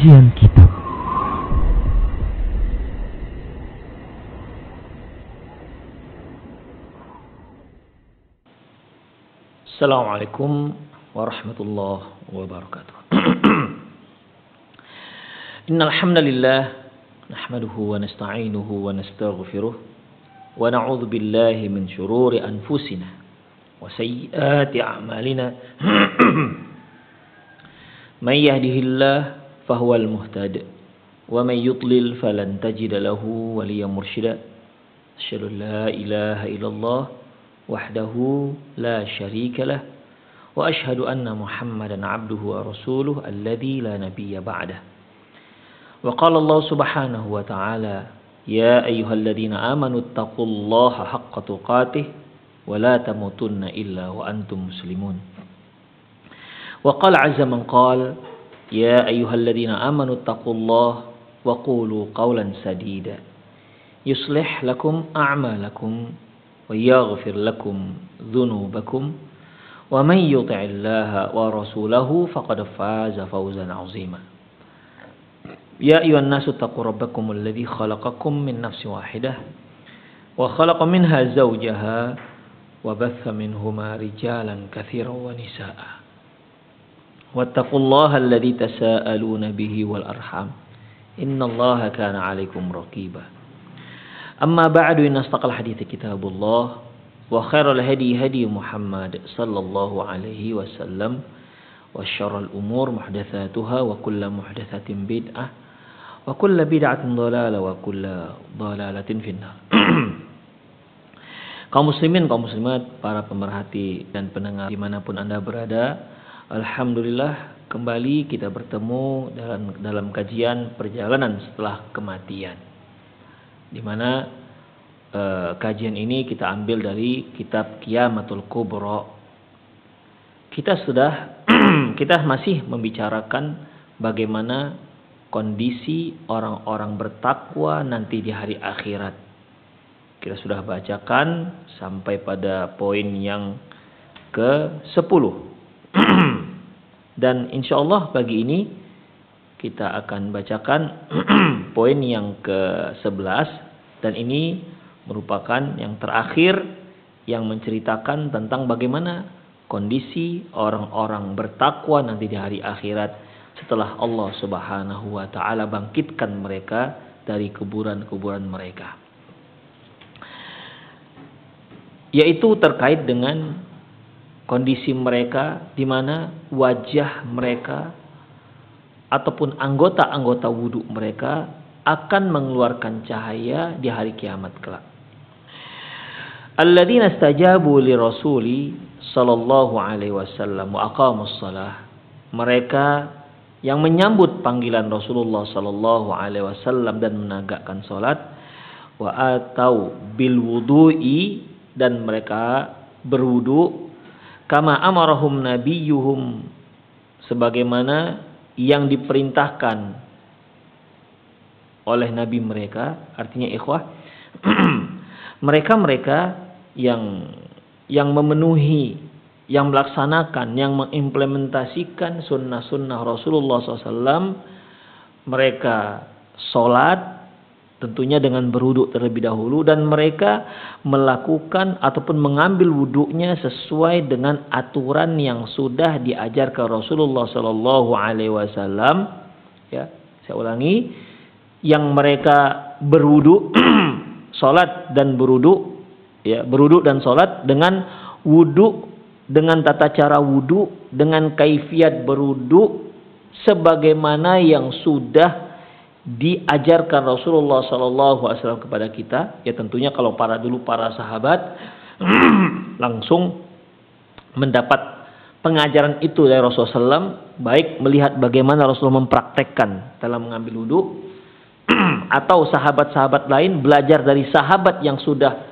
Kajian Kitab. Assalamualaikum warahmatullahi wabarakatuh. Innal hamdalillah nahmaduhu wa nasta'inuhu wa nastaghfiruh wa na'udzu billahi min shururi anfusina wa sayyiati a'malina. Man yahdihillahu fahuwal muhtadi wa man yudlil falan tajida lahu waliyyan mursyida. Asyhadu an la ilaha illallah wahdahu la syarika lah wa asyhadu anna Muhammadan abduhu wa rasuluhu alladzi la nabiyya ba'dah. Wa qala Allah subhanahu wa ta'ala ya ayyuhalladzina amanu taqullaha haqqa tuqatih wa la tamutunna illa wa antum muslimun. Wa qala 'azza man qala ya ayyuhalladzina amanu taqullaha wa qulu qawlan sadida yuslih lakum a'malakum wa yaghfir lakum dhunubakum wa man yuti'illaha wa rasulahu faqad faza fawzan 'azima. Ya ayyuhan nasu taqu rabbakum alladzi khalaqakum min nafsin wahidah wa khalaqa minha zawjaha wa batha minhuma rijalan katsiran wa nisaa'a. Wattaqullaha alladzi tasaaluna bihi wal arham innallaha kana 'alaikum raqiba. Amma ba'du, inna astaqal hadithi kitabullah wa khairal hadi hadi Muhammad sallallahu alaihi wasallam wa syarrul umur muhdatsatuha wa kullu muhdatsatin bid'ah wa kullu bid'atin dhalalah wa kullu dhalalatin finnar. Kaum muslimin, kaum muslimat, para pemerhati dan pendengar dimanapun Anda berada, alhamdulillah kembali kita bertemu dalam kajian perjalanan setelah kematian, di mana kajian ini kita ambil dari kitab Qiyamatul Kubra. Kita masih membicarakan bagaimana kondisi orang-orang bertakwa nanti di hari akhirat. Kita sudah bacakan sampai pada poin yang ke-10. Dan insya Allah pagi ini kita akan bacakan poin yang ke-11, dan ini merupakan yang terakhir yang menceritakan tentang bagaimana kondisi orang-orang bertakwa nanti di hari akhirat setelah Allah Subhanahu wa taala bangkitkan mereka dari kuburan-kuburan mereka. Yaitu terkait dengan kondisi mereka di mana wajah mereka ataupun anggota-anggota wudhu mereka akan mengeluarkan cahaya di hari kiamat kelak. Alladzina istajabu li rasuli sallallahu alaihi wasallam wa aqamus shalah. Mereka yang menyambut panggilan Rasulullah sallallahu alaihi wasallam dan menegakkan salat, wa atau bil wudu'i, dan mereka berwudu, kama amarahum nabiyuhum, sebagaimana yang diperintahkan oleh nabi mereka. Artinya ikhwah, mereka yang memenuhi, yang melaksanakan, yang mengimplementasikan sunnah-sunnah Rasulullah SAW, mereka sholat tentunya dengan berwudu terlebih dahulu, dan mereka melakukan ataupun mengambil wuduknya sesuai dengan aturan yang sudah diajarkan Rasulullah Sallallahu Alaihi Wasallam. Ya, saya ulangi, yang mereka berwudu, salat dan berwudu, ya, berwudu dan salat dengan wudu, dengan tata cara wudu, dengan kaifiat berwudu sebagaimana yang sudah diajarkan Rasulullah Sallallahu Alaihi Wasallam kepada kita. Ya, tentunya kalau para sahabat langsung mendapat pengajaran itu dari Rasulullah SAW, baik melihat bagaimana Rasulullah mempraktekkan dalam mengambil wudu, atau sahabat-sahabat lain belajar dari sahabat yang sudah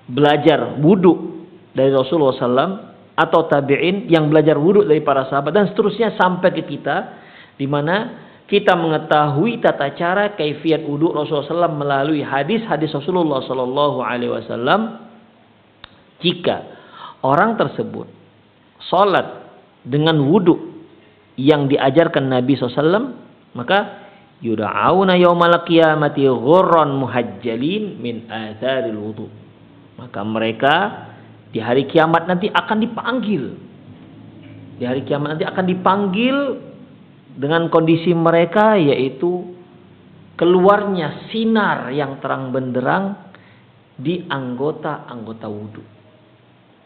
belajar wudu dari Rasulullah SAW, atau tabi'in yang belajar wudu dari para sahabat, dan seterusnya sampai ke kita, di mana kita mengetahui tata cara kaifiat wudu Rasulullah SAW melalui hadis-hadis Rasulullah Sallallahu Alaihi Wasallam. Jika orang tersebut sholat dengan wudu yang diajarkan Nabi SAW, Maka yud'auna yaumal qiyamati ghurran muhajjalin min atharil wudu. Maka mereka di hari kiamat nanti akan dipanggil. Di hari kiamat nanti akan dipanggil dengan kondisi mereka, yaitu keluarnya sinar yang terang benderang di anggota-anggota wudu.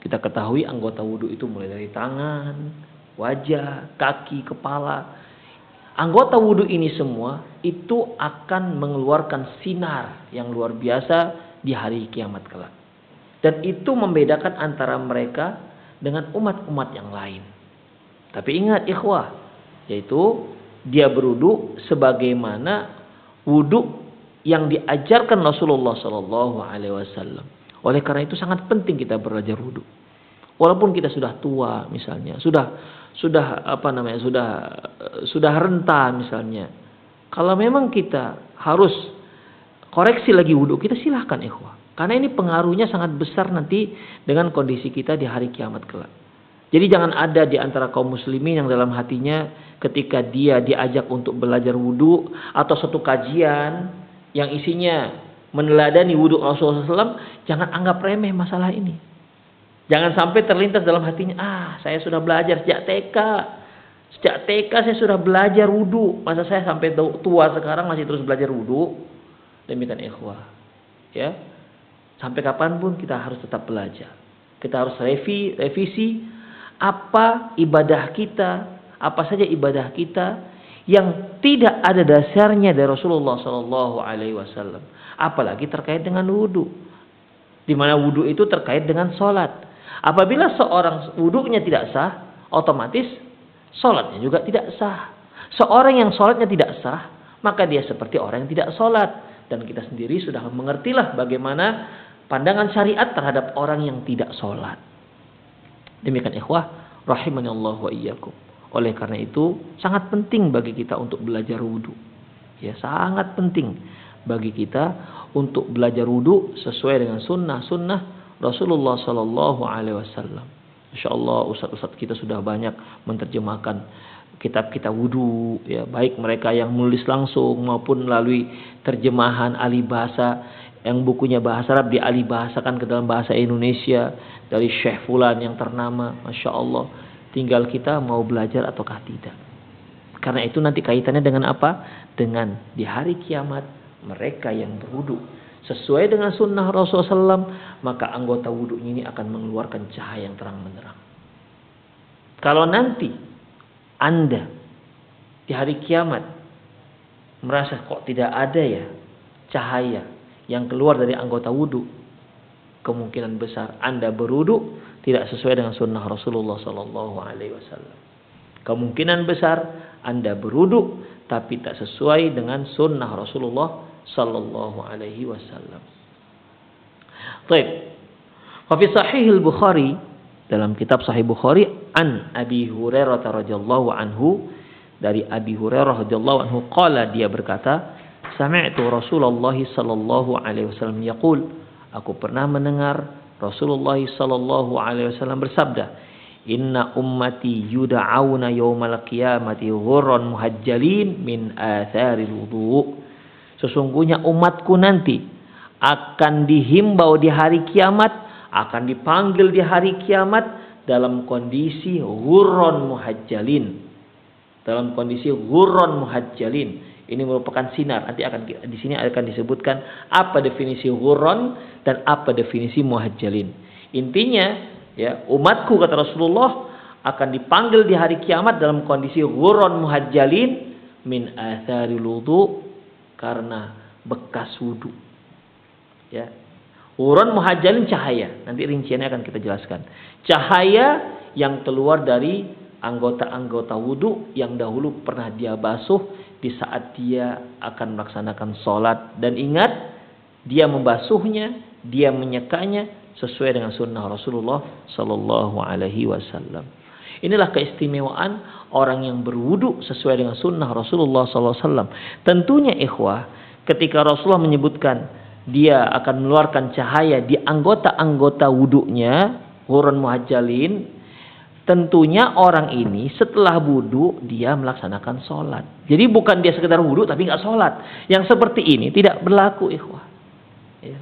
Kita ketahui anggota wudu itu mulai dari tangan, wajah, kaki, kepala. Anggota wudu ini semua itu akan mengeluarkan sinar yang luar biasa di hari kiamat kelak. Dan itu membedakan antara mereka dengan umat-umat yang lain. Tapi ingat ikhwah, yaitu dia berwudu sebagaimana wudu yang diajarkan Rasulullah Sallallahu Alaihi Wasallam. Oleh karena itu sangat penting kita belajar wudu. Walaupun kita sudah tua misalnya, sudah renta misalnya. Kalau memang kita harus koreksi lagi wudu kita, silahkan ikhwah. Karena ini pengaruhnya sangat besar nanti dengan kondisi kita di hari kiamat kelak. Jadi jangan ada di antara kaum muslimin yang dalam hatinya ketika dia diajak untuk belajar wudu atau satu kajian yang isinya meneladani wudu Rasulullah SAW, jangan anggap remeh masalah ini. Jangan sampai terlintas dalam hatinya, saya sudah belajar sejak TK. Sejak TK saya sudah belajar wudu. Masa saya sampai tua sekarang masih terus belajar wudu? Demikian ikhwah. Ya. Sampai kapanpun kita harus tetap belajar. Kita harus revisi apa ibadah kita, apa saja ibadah kita yang tidak ada dasarnya dari Rasulullah Sallallahu Alaihi Wasallam. Apalagi terkait dengan wudu. Di mana wudu itu terkait dengan sholat. Apabila seorang wudunya tidak sah, otomatis sholatnya juga tidak sah. Seorang yang sholatnya tidak sah, maka dia seperti orang yang tidak sholat. Dan kita sendiri sudah mengertilah bagaimana pandangan syariat terhadap orang yang tidak sholat. Demikian ikhwah, rahimani Allah wa iyyakum. Oleh karena itu, sangat penting bagi kita untuk belajar wudu. Ya, sangat penting bagi kita untuk belajar wudu sesuai dengan sunnah-sunnah Rasulullah Sallallahu Alaihi Wasallam. Insyaallah ustaz-ustaz kita sudah banyak menerjemahkan kitab-kitab wudu, ya, baik mereka yang menulis langsung maupun melalui terjemahan ahli bahasa, yang bukunya bahasa Arab dialih bahasakan ke dalam bahasa Indonesia dari Syekh Fulan yang ternama, masya Allah. Tinggal kita mau belajar ataukah tidak. Karena itu nanti kaitannya dengan apa? Dengan di hari kiamat mereka yang berwudu sesuai dengan sunnah Rasulullah SAW, maka anggota wudunya ini akan mengeluarkan cahaya yang terang benderang. Kalau nanti Anda di hari kiamat merasa kok tidak ada ya cahaya yang keluar dari anggota wudu, kemungkinan besar Anda berwudu tidak sesuai dengan sunnah Rasulullah Sallallahu Alaihi Wasallam. Kemungkinan besar Anda berwudu tapi tak sesuai dengan sunnah Rasulullah Sallallahu Alaihi Wasallam. Baik. Wa fi Sahih al-Bukhari, dalam kitab Sahih Bukhari, an Abi Hurairah radhiyallahu anhu, dari Abi Hurairah radhiyallahu anhu qala, dia berkata, sami'tu Rasulullah sallallahu alaihi wasallam yaqul, aku pernah mendengar Rasulullah sallallahu alaihi wasallam bersabda, inna ummati yud'auna yaumal qiyamati ghurran muhajjalin min atharil wudu. Sesungguhnya umatku nanti akan dihimbau di hari kiamat, akan dipanggil di hari kiamat dalam kondisi ghurran muhajjalin. Dalam kondisi ghurran muhajjalin. Ini merupakan sinar. Nanti di sini akan disebutkan apa definisi ghurran dan apa definisi muhajjalin. Intinya, ya, umatku kata Rasulullah akan dipanggil di hari kiamat dalam kondisi ghurran muhajjalin min atharil wudu, karena bekas wudu. Ya. Ghurran muhajjalin cahaya. Nanti rinciannya akan kita jelaskan. Cahaya yang keluar dari anggota-anggota wudu yang dahulu pernah dia basuh di saat dia akan melaksanakan sholat. Dan ingat, dia membasuhnya, dia menyekanya sesuai dengan sunnah Rasulullah Sallallahu Alaihi Wasallam. Inilah keistimewaan orang yang berwudu sesuai dengan sunnah Rasulullah Sallallahu Alaihi Wasallam. Tentunya ikhwah, ketika Rasulullah menyebutkan dia akan mengeluarkan cahaya di anggota-anggota wudunya, ghurran muhajjalin, tentunya orang ini setelah wudu dia melaksanakan sholat. Jadi bukan dia sekedar wudu tapi nggak sholat. Yang seperti ini tidak berlaku, ikhwah. Ya.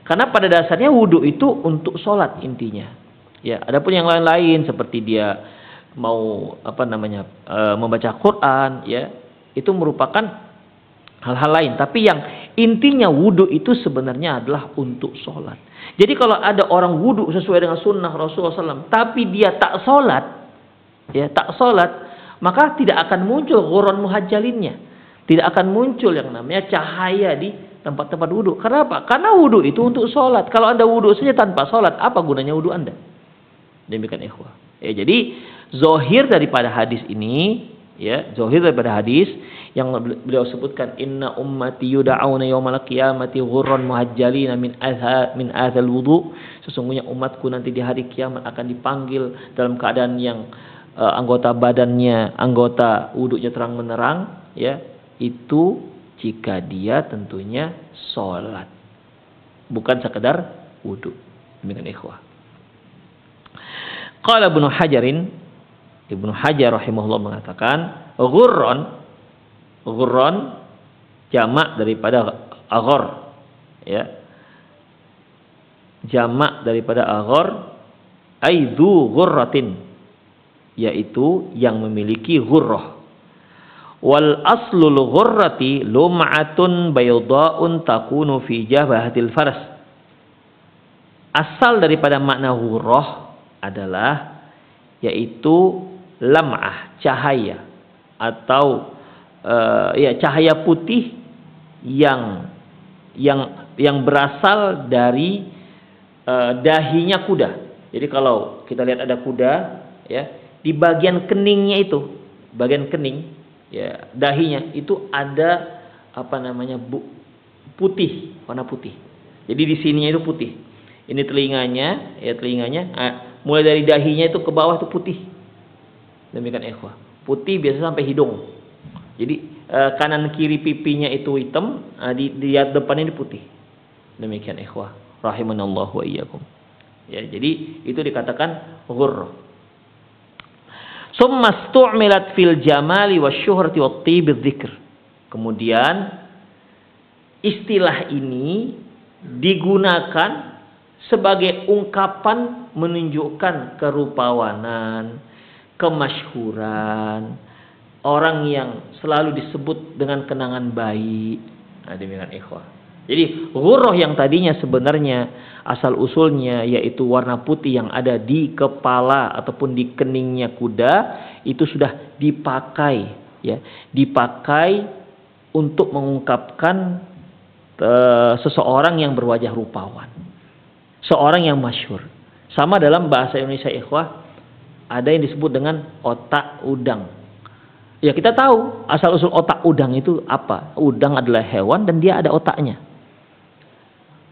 Karena pada dasarnya wudu itu untuk sholat intinya. Ya, adapun yang lain-lain seperti dia mau membaca Quran, ya, itu merupakan hal-hal lain. Tapi yang intinya wudu itu sebenarnya adalah untuk sholat. Jadi kalau ada orang wudu sesuai dengan sunnah Rasulullah SAW, tapi dia tak sholat, ya, tak sholat, maka tidak akan muncul ghurran muhajjalinnya. Tidak akan muncul yang namanya cahaya di tempat-tempat wudu. Kenapa? Karena wudu itu untuk sholat. Kalau Anda wudu saja tanpa sholat, apa gunanya wudu Anda? Demikian ikhwah. Ya, jadi zohir daripada hadis ini, ya, zohir daripada hadis yang beliau sebutkan, inna ummati yud'auna yaumal qiyamati ghurran muhajjalina min athal wudu. Sesungguhnya umatku nanti di hari kiamat akan dipanggil dalam keadaan yang anggota badannya, anggota wudunya terang menerang, ya, itu jika dia tentunya sholat, bukan sekedar wudu. Demikian ikhwah. Qala Ibnu Hajar rahimahullah mengatakan, ghurran jamak daripada aghar, ya. Jamak daripada aghar aidu ghurratin, yaitu yang memiliki ghurrah. Wal aslul ghurrati lum'atun bayda'un takunu fi jabhatil faras. Asal daripada makna ghurrah adalah yaitu lam'ah, cahaya atau cahaya putih yang berasal dari dahinya kuda. Jadi kalau kita lihat ada kuda, ya, di bagian keningnya itu, bagian kening, ya, dahinya itu ada putih, warna putih. Jadi di sininya itu putih. Ini telinganya, ya, mulai dari dahinya itu ke bawah itu putih. Demikian ikhwah. Putih biasa sampai hidung. Jadi kanan kiri pipinya itu hitam, di depannya ini putih. Demikian ikhwah. Rahimanallahu wa iyyakum. Ya, jadi itu dikatakan ghurr. Summa stu'milat fil jamali wasyuhrati wat-tibi dzikr. Kemudian istilah ini digunakan sebagai ungkapan menunjukkan kerupawanan, kemasyhuran, orang yang selalu disebut dengan kenangan baik. Nah, demikian ikhwah. Jadi ghurrah yang tadinya sebenarnya asal usulnya yaitu warna putih yang ada di kepala ataupun di keningnya kuda, itu sudah dipakai, ya, dipakai untuk mengungkapkan seseorang yang berwajah rupawan, seorang yang masyhur. Sama dalam bahasa Indonesia ikhwah, ada yang disebut dengan otak udang. Ya, kita tahu asal usul otak udang itu apa. Udang adalah hewan dan dia ada otaknya.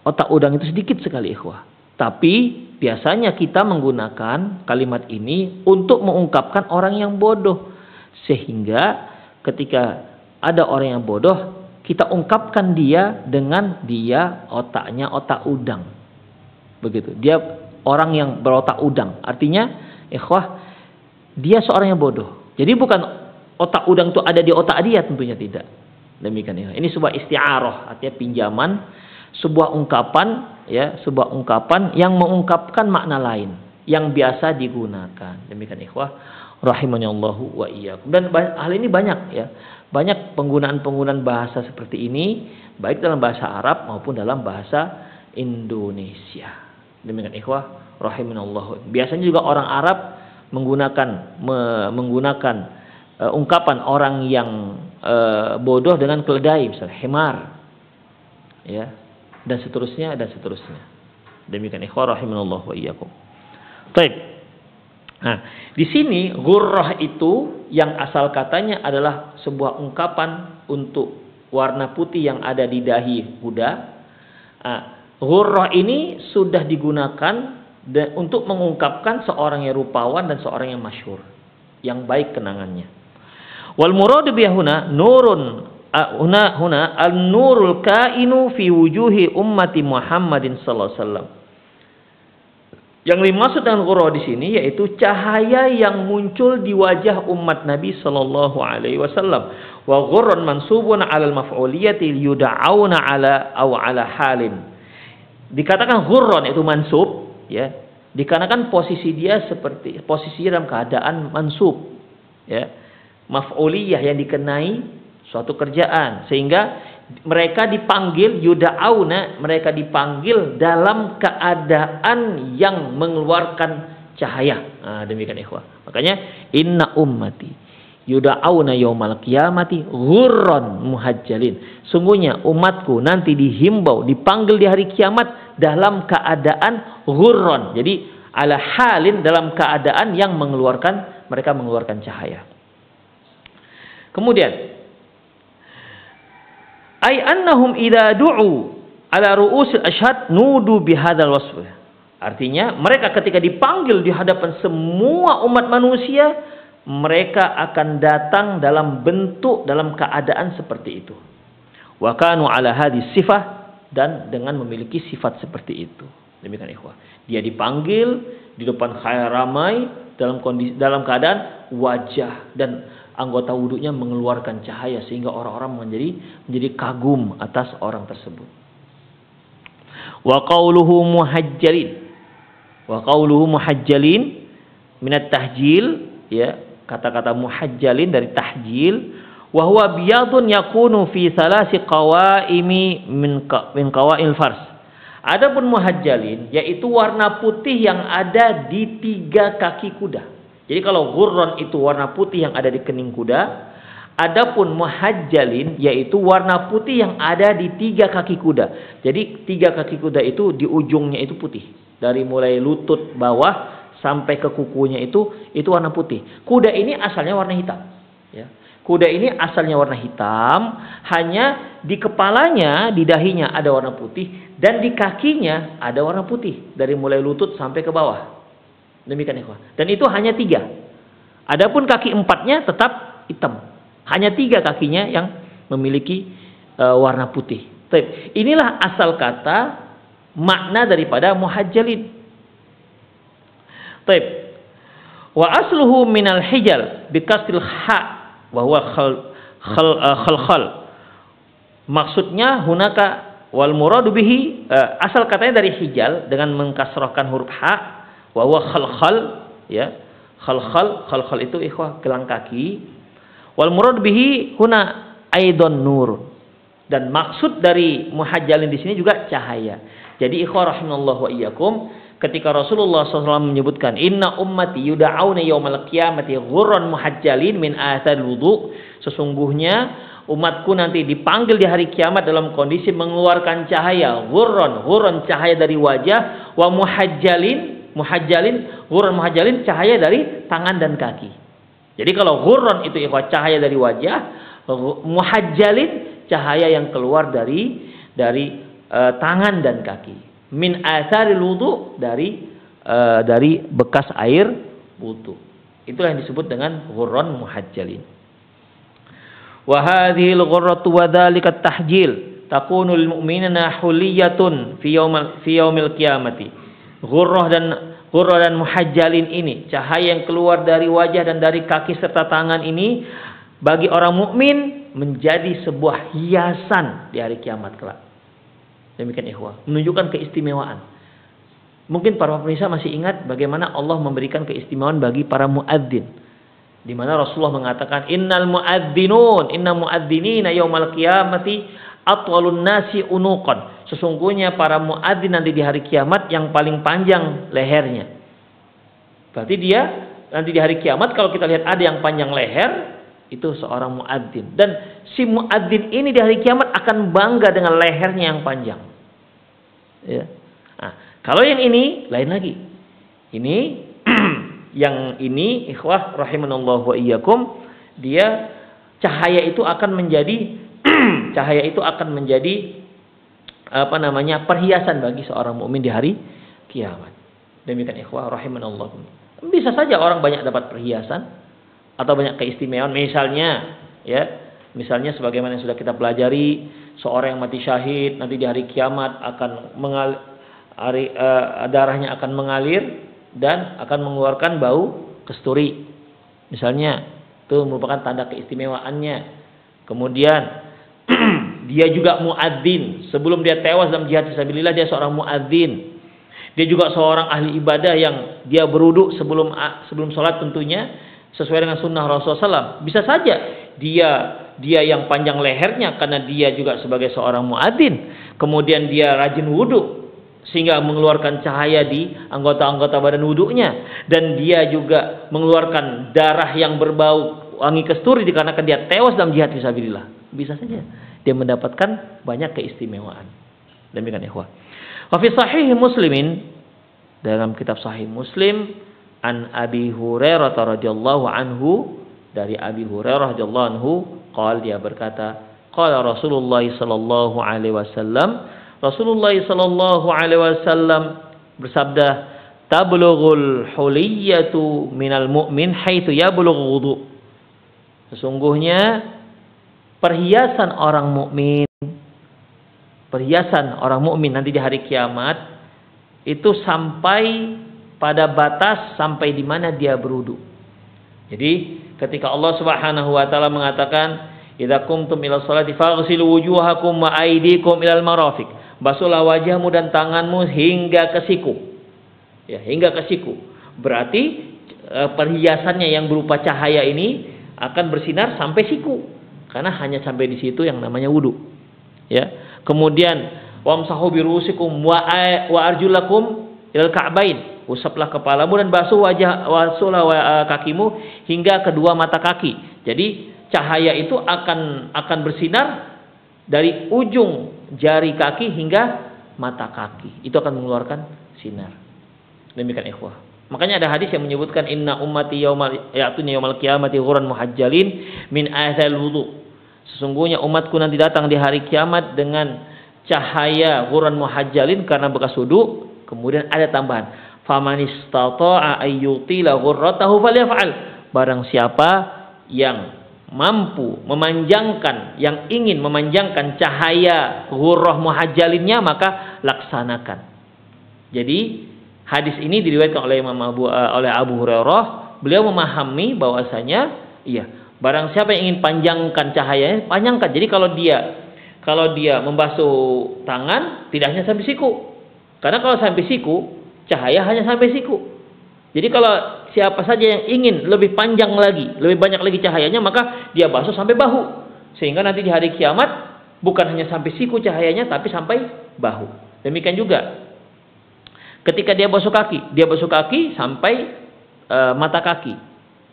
Otak udang itu sedikit sekali ikhwah. Tapi biasanya kita menggunakan kalimat ini untuk mengungkapkan orang yang bodoh. Sehingga ketika ada orang yang bodoh, kita ungkapkan dia dengan dia otaknya otak udang. Begitu. Dia orang yang berotak udang. Artinya, ikhwah, dia seorang yang bodoh. Jadi bukan otak udang itu ada di otak dia, tentunya tidak. Demikian ya. Ini sebuah isti'arah, artinya pinjaman, sebuah ungkapan, ya, sebuah ungkapan yang mengungkapkan makna lain yang biasa digunakan. Demikian ikhwah, rahimanallahu wa iyyakum. Dan hal ini banyak, ya. Banyak penggunaan-penggunaan bahasa seperti ini, baik dalam bahasa Arab maupun dalam bahasa Indonesia. Demikian ikhwah, rahimanallahu. Biasanya juga orang Arab menggunakan ungkapan orang yang bodoh dengan keledai, misalnya himar, ya, dan seterusnya dan seterusnya. Demikian ikhwah rahimanallahu wa iyyakum. Baik. Nah, di sini ghurrah itu yang asal katanya adalah sebuah ungkapan untuk warna putih yang ada di dahi kuda. Nah, ghurrah ini sudah digunakan untuk mengungkapkan seorang yang rupawan dan seorang yang masyhur, yang baik kenangannya. Wal murad bihuna nurun huna an-nurul kainu fi wujuhi ummati Muhammadin sallallahu alaihi wasallam. Yang dimaksud dengan ghurrah di sini yaitu cahaya yang muncul di wajah umat Nabi sallallahu alaihi wasallam. Wa ghurran mansubun 'ala al-maf'uliyati yud'auna 'ala halin. Dikatakan ghurran itu mansub, ya. Dikarenakan posisi dia seperti posisi dalam keadaan mansub, ya. Maf'uliyah yang dikenai suatu kerjaan, sehingga mereka dipanggil yuda'auna, mereka dipanggil dalam keadaan yang mengeluarkan cahaya. Nah, demikian ikhwah. Makanya inna ummati yuda'auna yaumal qiyamati ghurran muhajjalin. Sungguhnya umatku nanti dihimbau, dipanggil di hari kiamat dalam keadaan ghurran. Jadi ala halin, dalam keadaan yang mereka mengeluarkan cahaya. Kemudian ay annahum idza du'u ala ru'usil asyhad nudu bihadzal wasf. Artinya mereka ketika dipanggil di hadapan semua umat manusia, mereka akan datang dalam bentuk, dalam keadaan seperti itu. Wa kanu ala hadhihi sifah, dan dengan memiliki sifat seperti itu. Demikian ikhwah. Dia dipanggil di depan khalayak ramai dalam keadaan wajah dan anggota wudunya mengeluarkan cahaya sehingga orang-orang menjadi kagum atas orang tersebut. Wa qauluhu muhajjalin minat tahjil, ya, kata-kata muhajjalin dari tahjil, wa huwa biyadun yakunu fi thalasi qawaimi min qawail fars. Adapun muhajjalin yaitu warna putih yang ada di 3 kaki kuda. Jadi kalau ghurran itu warna putih yang ada di kening kuda, adapun muhajjalin yaitu warna putih yang ada di 3 kaki kuda. Jadi 3 kaki kuda itu di ujungnya itu putih. Dari mulai lutut bawah sampai ke kukunya itu warna putih. Kuda ini asalnya warna hitam, ya. Kuda ini asalnya warna hitam, hanya di kepalanya, di dahinya ada warna putih, dan di kakinya ada warna putih dari mulai lutut sampai ke bawah. Demikian ikhwah. Dan itu hanya 3. Adapun kaki 4-nya tetap hitam. Hanya 3 kakinya yang memiliki warna putih. Inilah asal kata makna daripada muhajjalin. Wa asluhu minal hijal bikasril ha wa huwa khal. Maksudnya hunaka wal muradu bihi, asal katanya dari hijal dengan mengkasrahkan huruf ha. Wa huwa khal, ya. Khal itu ikhwah gelang kaki. Wal murad bihi huna aidon nur. Dan maksud dari muhajjalin di sini juga cahaya. Jadi ikhwah rahimallahu wa iyyakum, ketika Rasulullah SAW menyebutkan inna ummati yuda'auna yaumal qiyamati ghurran muhajjalin min atharil wudu, sesungguhnya umatku nanti dipanggil di hari kiamat dalam kondisi mengeluarkan cahaya. Ghurran cahaya dari wajah, wa ghurran muhajjalin cahaya dari tangan dan kaki. Jadi kalau ghurran itu ikhwah cahaya dari wajah, muhajjalin cahaya yang keluar dari tangan dan kaki. Min atharil wudu, dari bekas air wudu. Itulah yang disebut dengan ghurran muhajjalin. Wa hadhil ghurratu wa dzalika tahjil takunu lil mu'minina huliyatun fi yaumil qiyamati. Ghurrah dan muhajjalin ini, cahaya yang keluar dari wajah dan dari kaki serta tangan ini, bagi orang mukmin menjadi sebuah hiasan di hari kiamat kelak. Demikian ikhwah, menunjukkan keistimewaan. Mungkin para pemirsa masih ingat bagaimana Allah memberikan keistimewaan bagi para muadzin, di mana Rasulullah mengatakan inna muadzinina yaumal qiyamati atwalun nasi unuqan. Sesungguhnya para muadzin nanti di hari kiamat yang paling panjang lehernya. Berarti dia nanti di hari kiamat kalau kita lihat ada yang panjang leher, itu seorang muadzin. Dan si muadzin ini di hari kiamat akan bangga dengan lehernya yang panjang. Ya. Nah, kalau yang ini lain lagi. Ini yang ini ikhwah rahimanallahu wa iyyakum, dia cahaya itu akan menjadi perhiasan bagi seorang mukmin di hari kiamat. Demikian ikhwah rahimanallahu. Bisa saja orang banyak dapat perhiasan atau banyak keistimewaan, misalnya sebagaimana yang sudah kita pelajari, seorang yang mati syahid nanti di hari kiamat akan darahnya akan mengalir dan akan mengeluarkan bau kesturi. Misalnya, itu merupakan tanda keistimewaannya. Kemudian dia juga muadzin. Sebelum dia tewas dalam jihad fisabilillah, dia seorang muadzin. Dia juga seorang ahli ibadah yang dia berwudu sebelum sholat tentunya sesuai dengan sunnah Rasulullah SAW. Bisa saja dia yang panjang lehernya karena dia juga sebagai seorang muadzin. Kemudian dia rajin wudu sehingga mengeluarkan cahaya di anggota-anggota badan wudunya, dan dia juga mengeluarkan darah yang berbau wangi kesturi dikarenakan dia tewas dalam jihad fisabilillah. Bisa saja dia mendapatkan banyak keistimewaan. Demikian ikhwah. Wa fi sahih Muslimin, dalam kitab Sahih Muslim, an Abi Hurairah radhiyallahu anhu, dari Abi Hurairah radhiyallahu anhu, dia berkata, qala Rasulullah sallallahu alaihi wasallam, Rasulullah sallallahu alaihi wasallam bersabda, tablughul huliyatu minal mu'min haitsu yablughu wudu. Sesungguhnya perhiasan orang mukmin nanti di hari kiamat itu sampai pada batas sampai di mana dia berwudu. Jadi ketika Allah Subhanahu wa taala mengatakan, idza qumtum ila sholati faghsilu wujuhakum wa aydikum ilal marafiq. Basuhlah wajahmu dan tanganmu hingga ke siku. Ya, hingga ke siku. Berarti perhiasannya yang berupa cahaya ini akan bersinar sampai siku. Karena hanya sampai di situ yang namanya wudu. Ya. Kemudian wamsahu birusikum wa arjulakum ilal ka'bain. Usaplah kepalamu dan basuhlah kakimu hingga kedua mata kaki. Jadi cahaya itu akan bersinar dari ujung jari kaki hingga mata kaki. Itu akan mengeluarkan sinar. Demikian ikhwah. Makanya ada hadis yang menyebutkan inna ummati yaumal qiyamati ghurran muhajjalin min athal wudu. Sesungguhnya umatku nanti datang di hari kiamat dengan cahaya ghurran muhajjalin karena bekas wudu. Kemudian ada tambahan, faman istata'a ayyutila ghurratahu falyaf'al. Barang siapa yang mampu memanjangkan, yang ingin memanjangkan cahaya ghurrah muhajjalinnya, maka laksanakan. Jadi hadis ini diriwayatkan oleh oleh Abu Hurairah. Beliau memahami bahwasanya barang siapa yang ingin panjangkan cahayanya, panjangkan. Jadi kalau dia membasuh tangan tidak hanya sampai siku. Karena kalau sampai siku, cahaya hanya sampai siku. Jadi kalau siapa saja yang ingin lebih panjang lagi, lebih banyak lagi cahayanya, maka dia basuh sampai bahu. Sehingga nanti di hari kiamat bukan hanya sampai siku cahayanya, tapi sampai bahu. Demikian juga ketika dia basuh kaki sampai mata kaki.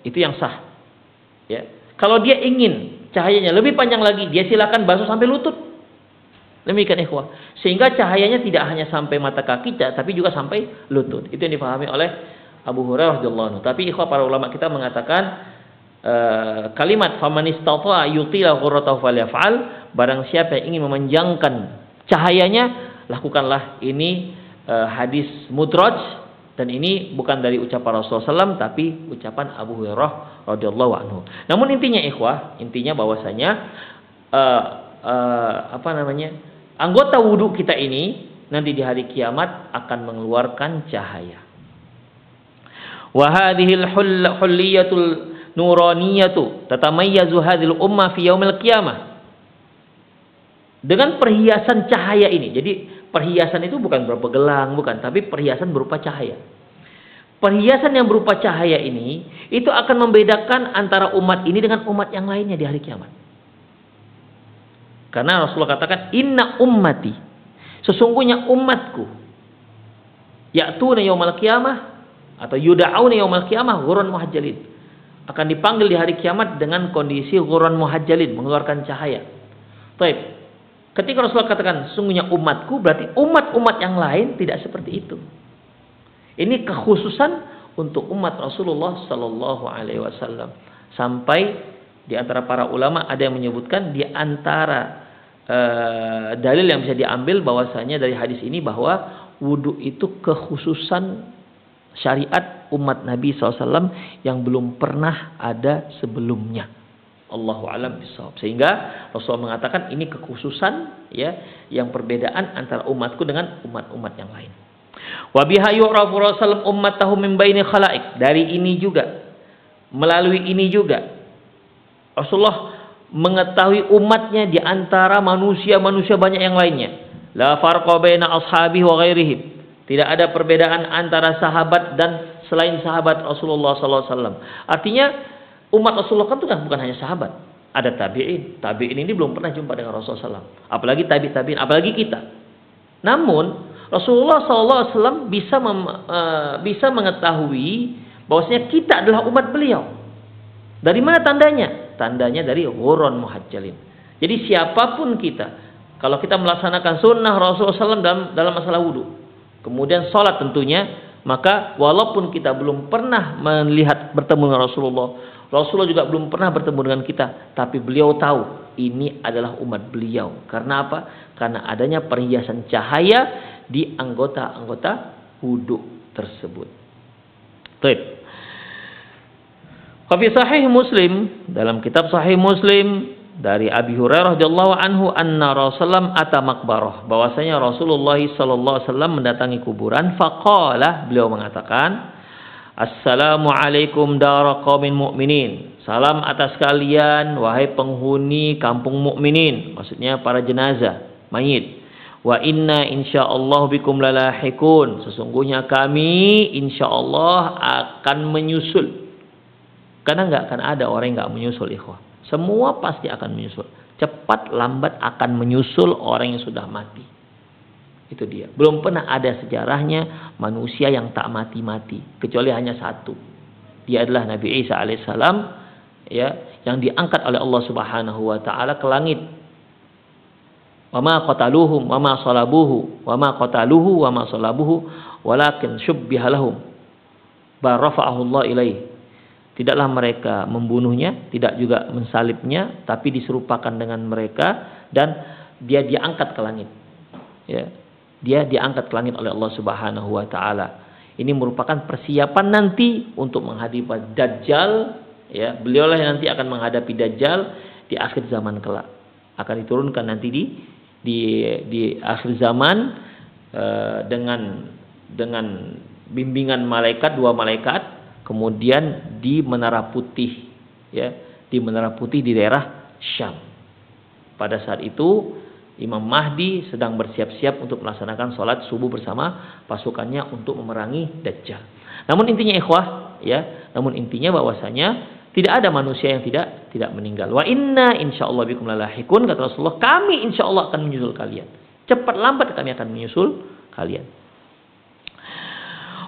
Itu yang sah. Ya. Kalau dia ingin cahayanya lebih panjang lagi, dia silakan basuh sampai lutut. Demikian ikhwah. Sehingga cahayanya tidak hanya sampai mata kaki, tapi juga sampai lutut. Itu yang dipahami oleh Abu Hurairah radhiyallahu anhu. Tapi ikhwah, para ulama kita mengatakan kalimat faman istata'a yutila ghurratahu falyaf'al, barang siapa yang ingin memanjangkan cahayanya, lakukanlah. Ini hadis mudraj, dan ini bukan dari ucapan Rasulullah SAW, tapi ucapan Abu Hurairah radhiyallahu anhu. Namun intinya ikhwah, bahwasanya anggota wudu kita ini nanti di hari kiamat akan mengeluarkan cahaya. Wa hadhil hulliyatul nuraniyatu tatamayyazu hadhil ummah fi yaumil qiyamah. Dengan perhiasan cahaya ini. Jadi perhiasan itu bukan berupa gelang, bukan, tapi perhiasan berupa cahaya. Perhiasan yang berupa cahaya ini itu akan membedakan antara umat ini dengan umat yang lainnya di hari kiamat. Karena Rasulullah katakan inna ummati, sesungguhnya umatku, ya'tuna yaumal qiyamah atau yuda'auna yaumal qiyamah ghurran muhajjalin, akan dipanggil di hari kiamat dengan kondisi ghurran muhajjalin, mengeluarkan cahaya. Baik. Ketika Rasulullah katakan sesungguhnya umatku, berarti umat-umat yang lain tidak seperti itu. Ini kekhususan untuk umat Rasulullah sallallahu alaihi wasallam. Sampai di antara para ulama ada yang menyebutkan di antara dalil yang bisa diambil bahwasanya dari hadis ini bahwa wudu itu kekhususan syariat umat Nabi SAW yang belum pernah ada sebelumnya. Allahu a'lam bishawab. Sehingga Rasulullah mengatakan ini kekhususan, ya, yang perbedaan antara umatku dengan umat-umat yang lain. Wa biha yu'rafu Rasulullah ummatahu min baini khalaik. Dari ini juga, melalui ini juga Rasulullah mengetahui umatnya di antara manusia-manusia banyak yang lainnya. La farqa baina ashabihi wa ghairihim. Tidak ada perbedaan antara sahabat dan selain sahabat Rasulullah sallallahu alaihi wasallam. Artinya umat Rasulullah kan itu kan bukan hanya sahabat. Ada tabi'in. Tabi'in ini belum pernah jumpa dengan Rasulullah SAW. Apalagi tabi'in, apalagi kita. Namun Rasulullah SAW bisa mengetahui bahwasanya kita adalah umat beliau. Dari mana tandanya? Tandanya dari ghurran muhajjalin. Jadi siapapun kita, kalau kita melaksanakan sunnah Rasulullah SAW dalam masalah wudu, kemudian sholat tentunya, maka walaupun kita belum pernah melihat bertemu dengan Rasulullah juga belum pernah bertemu dengan kita, tapi beliau tahu ini adalah umat beliau. Karena apa? Karena adanya perhiasan cahaya di anggota-anggota wudu tersebut. Baik. Fi Sahih Muslim, dalam kitab Sahih Muslim dari Abi Hurairah radhiyallahu anhu anna Rasulullah ata maqbarah, bahwasanya Rasulullah sallallahu alaihi wasallam mendatangi kuburan, faqala, beliau mengatakan, Assalamualaikum dara qaumin mu'minin. Salam atas kalian wahai penghuni kampung mukminin, maksudnya para jenazah, mayit. Wa inna insyaallah bikum lalahikun. Sesungguhnya kami insyaallah akan menyusul. Karena enggak akan ada orang yang enggak menyusul, ikhwah. Semua pasti akan menyusul. Cepat lambat akan menyusul orang yang sudah mati. Itu dia. Belum pernah ada sejarahnya manusia yang tak mati-mati, kecuali hanya satu. Dia adalah Nabi Isa alaihissalam, ya, yang diangkat oleh Allah Subhanahu wa taala ke langit. Wa ma qataluhum wa ma salabuhu wa ma qataluhu wa ma salabuhu walakin syubbiha lahum barafa'ahu Allah ilaih. Tidaklah mereka membunuhnya, tidak juga mensalibnya, tapi diserupakan dengan mereka dan dia diangkat ke langit. Ya. Dia diangkat ke langit oleh Allah Subhanahu wa taala. Ini merupakan persiapan nanti untuk menghadapi Dajjal, ya. Beliaulah yang nanti akan menghadapi Dajjal di akhir zaman kelak. Akan diturunkan nanti di akhir zaman dengan bimbingan malaikat, 2 malaikat, kemudian di Menara Putih, ya, di Menara Putih di daerah Syam. Pada saat itu Imam Mahdi sedang bersiap-siap untuk melaksanakan sholat subuh bersama pasukannya untuk memerangi Dajjal. Namun intinya ikhwah, ya, namun intinya bahwasanya tidak ada manusia yang tidak meninggal. Wa inna insyaallah bikum lalahikun, kata Rasulullah, kami insyaallah akan menyusul kalian. Cepat lambat kami akan menyusul kalian.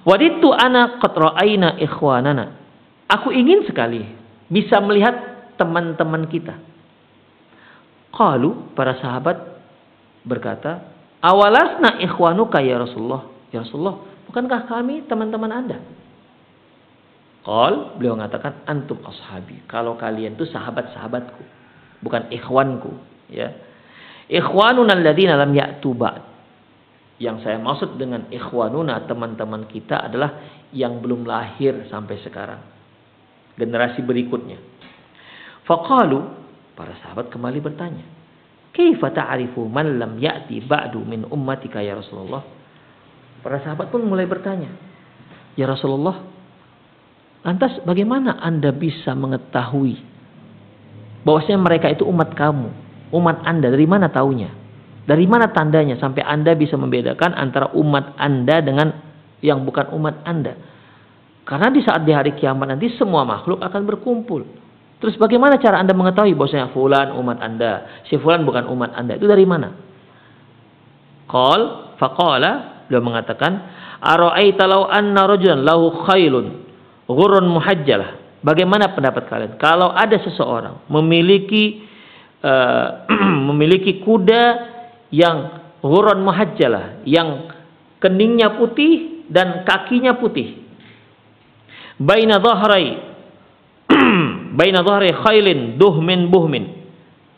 Waditu ana qad ra'aina ikhwanana. Aku ingin sekali bisa melihat teman-teman kita. Qalu, para sahabat berkata, awalasna ikhwanuka ya Rasulullah. Ya Rasulullah, bukankah kami teman-teman Anda? Qal, beliau mengatakan, antum ashabi. Kalau kalian itu sahabat-sahabatku, bukan ikhwanku, ya. Ikhwanuna alladziina lam ya'tu ba'd. Yang saya maksud dengan ikhwanuna, teman-teman kita, adalah yang belum lahir sampai sekarang, generasi berikutnya. Faqalu, para sahabat kembali bertanya, kaifa ta'rifu man lam ya'ti ba'du min ummatika ya Rasulullah? Para sahabat pun mulai bertanya, ya Rasulullah, lantas bagaimana Anda bisa mengetahui bahwasanya mereka itu umat kamu, umat Anda? Dari mana taunya? Dari mana tandanya sampai Anda bisa membedakan antara umat Anda dengan yang bukan umat Anda? Karena di saat di hari kiamat nanti semua makhluk akan berkumpul. Terus bagaimana cara Anda mengetahui bahwasanya fulan umat Anda, si fulan bukan umat Anda? Itu dari mana? Faqala, beliau mengatakan, ara'aita law anna rajulan lahu khailun ghurrun muhajjalah. Bagaimana pendapat kalian kalau ada seseorang memiliki kuda yang ghurrun muhajjalah, yang keningnya putih dan kakinya putih. Baina dhahri khailin duhmin buhmin.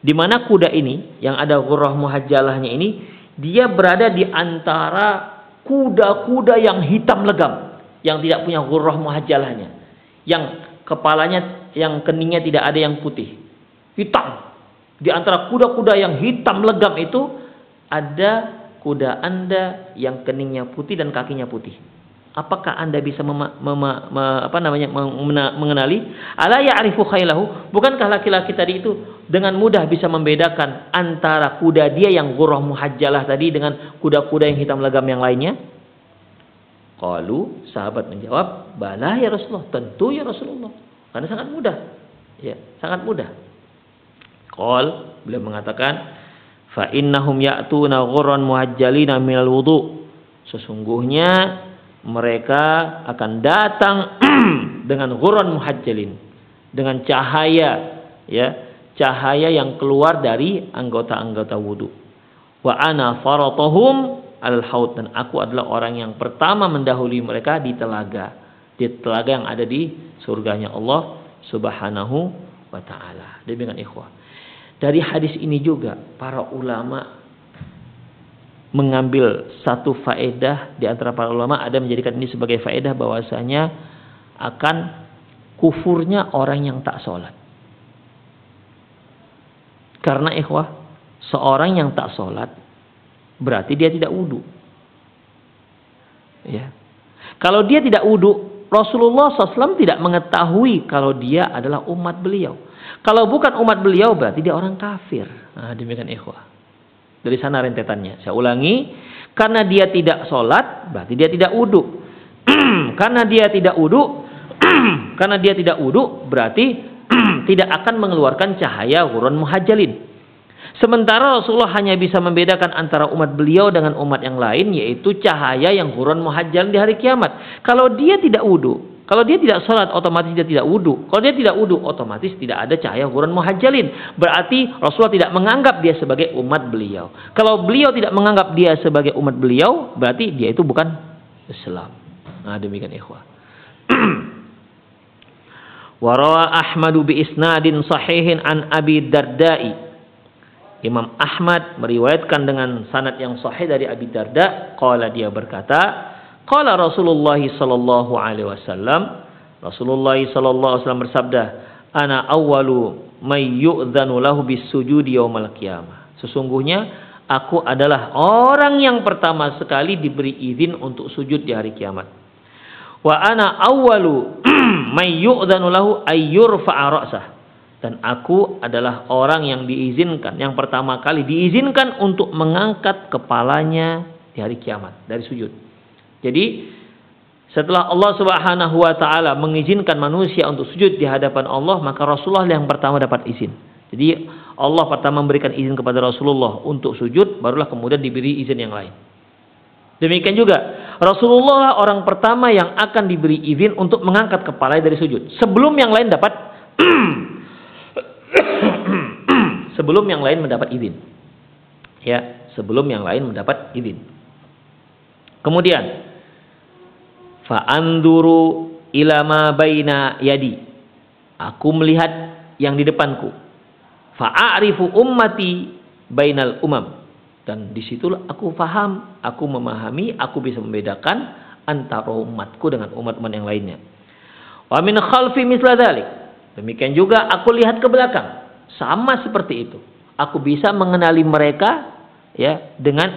Di mana kuda ini yang ada ghurrah muhajjalahnya ini, dia berada di antara kuda-kuda yang hitam legam, yang tidak punya ghurrah muhajjalahnya, yang kepalanya, yang keningnya tidak ada yang putih, hitam. Di antara kuda-kuda yang hitam legam itu ada kuda Anda yang keningnya putih dan kakinya putih. Apakah Anda bisa mengenali? Ala ya'rifu khailahu? Bukankah laki-laki tadi itu dengan mudah bisa membedakan antara kuda dia yang ghurrah muhajjalah tadi dengan kuda-kuda yang hitam legam yang lainnya? Qalu, sahabat menjawab, bala ya Rasulullah, tentu ya Rasulullah. Karena sangat mudah. Ya, sangat mudah. Qal, beliau mengatakan, fa innahum ya'tuna ghurran muhajjalina minal wudu. Sesungguhnya mereka akan datang dengan ghurran muhajjalin, dengan cahaya, ya, cahaya yang keluar dari anggota-anggota wudu. Wa ana faratuhum alal haud, dan aku adalah orang yang pertama mendahului mereka di telaga yang ada di surganya Allah Subhanahu wa taala. Demikian ikhwah. Dari hadis ini juga para ulama mengambil satu faedah di antara para ulama, ada menjadikan ini sebagai faedah bahwasanya akan kufurnya orang yang tak sholat. Karena ikhwah, seorang yang tak sholat berarti dia tidak wudu. Ya. Kalau dia tidak wudu, Rasulullah SAW tidak mengetahui kalau dia adalah umat beliau. Kalau bukan umat beliau berarti dia orang kafir. Nah, demikian ikhwah. Dari sana rentetannya. Saya ulangi, karena dia tidak sholat berarti dia tidak wudu. Karena dia tidak wudu berarti tidak akan mengeluarkan cahaya ghurran muhajjalin. Sementara Rasulullah hanya bisa membedakan antara umat beliau dengan umat yang lain, yaitu cahaya yang ghurran muhajjalin di hari kiamat. Kalau dia tidak wudu, kalau dia tidak sholat, otomatis dia tidak wudu. Kalau dia tidak wudu, otomatis tidak ada cahaya ghurran muhajjalin. Berarti Rasulullah tidak menganggap dia sebagai umat beliau. Kalau beliau tidak menganggap dia sebagai umat beliau, berarti dia itu bukan Islam. Nah, demikian ikhwah. Warawa Ahmadu bi isnadin sahihin an Abi Darda'i. Imam Ahmad meriwayatkan dengan sanad yang sahih dari Abi Darda, qala, dia berkata, qala Rasulullah sallallahu alaihi wasallam, Rasulullah sallallahu alaihi wasallam bersabda, ana awwalu may yu'dzanu lahu bis-sujudi yaumal qiyamah. Sesungguhnya aku adalah orang yang pertama sekali diberi izin untuk sujud di hari kiamat. Wa ana awwalu may yu'dzanu lahu ay yurfa'a ra'sah. Dan aku adalah orang yang diizinkan, yang pertama kali diizinkan untuk mengangkat kepalanya di hari kiamat dari sujud. Jadi setelah Allah Subhanahu wa taala mengizinkan manusia untuk sujud di hadapan Allah, maka Rasulullah yang pertama dapat izin. Jadi Allah pertama memberikan izin kepada Rasulullah untuk sujud, barulah kemudian diberi izin yang lain. Demikian juga Rasulullah orang pertama yang akan diberi izin untuk mengangkat kepalanya dari sujud. Sebelum yang lain mendapat izin. Ya, sebelum yang lain mendapat izin. Kemudian fa'anduru ila ma baina yadi. Aku melihat yang di depanku. Fa'arifu ummati bainal umam. Dan disitulah aku faham, aku memahami, aku bisa membedakan antara umatku dengan umat-umat yang lainnya. Wa min khalfi misla dzalik. Demikian juga aku lihat ke belakang, sama seperti itu. Aku bisa mengenali mereka, ya, dengan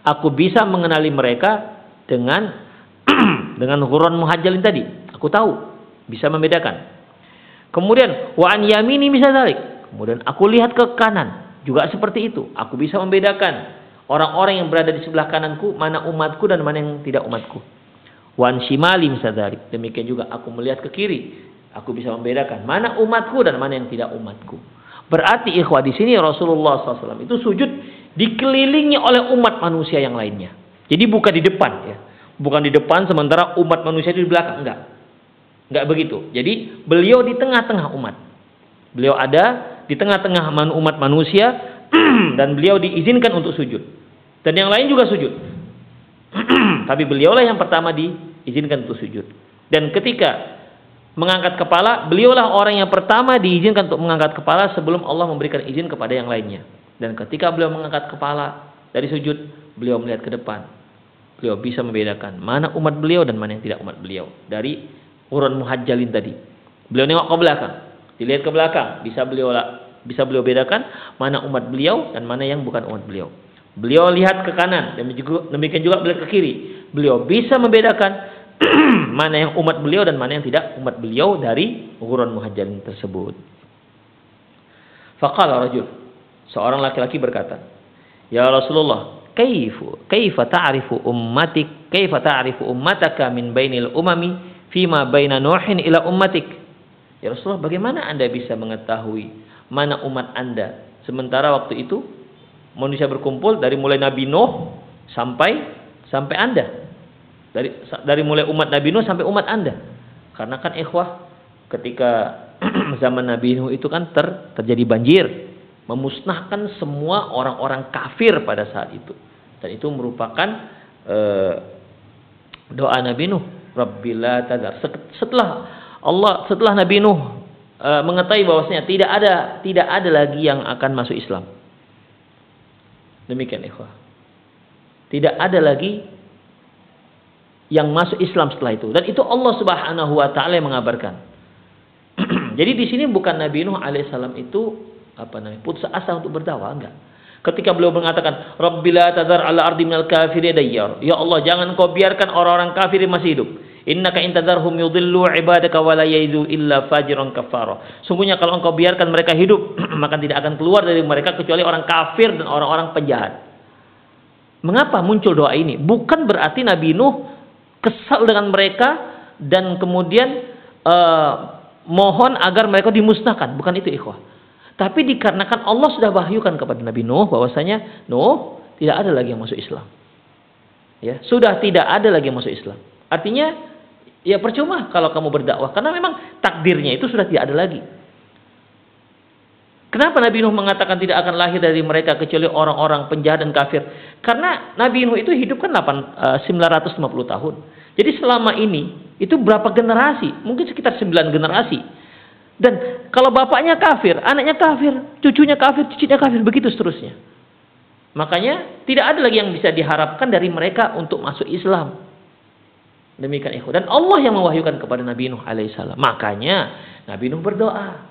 aku bisa mengenali mereka dengan ghurran muhajjalin tadi. Aku tahu, bisa membedakan. Kemudian wa an yamini misla dzalik. Kemudian aku lihat ke kanan, juga seperti itu. Aku bisa membedakan orang-orang yang berada di sebelah kananku, mana umatku dan mana yang tidak umatku. Wa an shimali misla dzalik. Demikian juga aku melihat ke kiri. Aku bisa membedakan mana umatku dan mana yang tidak umatku. Berarti ikhwah, di sini Rasulullah SAW itu sujud dikelilingi oleh umat manusia yang lainnya. Jadi bukan di depan, ya, bukan di depan sementara umat manusia itu di belakang, enggak begitu. Jadi beliau di tengah-tengah umat. Beliau ada di tengah-tengah umat manusia dan beliau diizinkan untuk sujud. Dan yang lain juga sujud. Tapi beliaulah yang pertama diizinkan untuk sujud. Dan ketika mengangkat kepala, beliaulah orang yang pertama diizinkan untuk mengangkat kepala sebelum Allah memberikan izin kepada yang lainnya. Dan ketika beliau mengangkat kepala dari sujud, beliau melihat ke depan. Beliau bisa membedakan mana umat beliau dan mana yang tidak umat beliau. Dari ghurran muhajjalin tadi. Beliau nengok ke belakang, dilihat ke belakang, bisa beliau bedakan mana umat beliau dan mana yang bukan umat beliau. Beliau lihat ke kanan, demikian juga beliau ke kiri. Beliau bisa membedakan mana yang umat beliau dan mana yang tidak umat beliau dari ghurran muhajirin tersebut. Faqala rajul, seorang laki-laki berkata, "Ya Rasulullah, kaifa ta'rifu ummataka min bainil umami fima baina Nuhin ila ummatik?" Ya Rasulullah, bagaimana Anda bisa mengetahui mana umat Anda sementara waktu itu manusia berkumpul dari mulai Nabi Nuh sampai Anda. Dari mulai umat Nabi Nuh sampai umat Anda. Karena kan ikhwah, ketika zaman Nabi Nuh itu kan terjadi banjir, memusnahkan semua orang-orang kafir pada saat itu. Dan itu merupakan doa Nabi Nuh, Rabbila tadar. Setelah Nabi Nuh mengetahui bahwasanya tidak ada lagi yang akan masuk Islam. Demikian ikhwah. Tidak ada lagi yang masuk Islam setelah itu. Dan itu Allah Subhanahu wa taala yang mengabarkan. Jadi di sini bukan Nabi Nuh alaihissalam itu putus asa untuk berdakwah, enggak. Ketika beliau mengatakan, "Rabbila tadhar 'ala ardi minal kafirin dayyar." Ya Allah, jangan kau biarkan orang-orang kafir masih hidup. Innaka in tadharhum yudhillu 'ibadaka wa la ya'idu illa fajiran kafara. Sungguhnya kalau engkau biarkan mereka hidup, maka tidak akan keluar dari mereka kecuali orang kafir dan orang-orang penjahat. Mengapa muncul doa ini? Bukan berarti Nabi Nuh kesal dengan mereka dan kemudian mohon agar mereka dimusnahkan. Bukan itu ikhwah. Tapi dikarenakan Allah sudah wahyukan kepada Nabi Nuh bahwasanya Nuh tidak ada lagi yang masuk Islam. Ya, sudah tidak ada lagi yang masuk Islam. Artinya ya percuma kalau kamu berdakwah karena memang takdirnya itu sudah tidak ada lagi. Kenapa Nabi Nuh mengatakan tidak akan lahir dari mereka kecuali orang-orang penjahat dan kafir? Karena Nabi Nuh itu hidup kan 950 tahun. Jadi selama ini itu berapa generasi? Mungkin sekitar 9 generasi. Dan kalau bapaknya kafir, anaknya kafir, cucunya kafir, begitu seterusnya. Makanya tidak ada lagi yang bisa diharapkan dari mereka untuk masuk Islam. Demikian ikhwan. Dan Allah yang mewahyukan kepada Nabi Nuh alaihissalam. Makanya Nabi Nuh berdoa.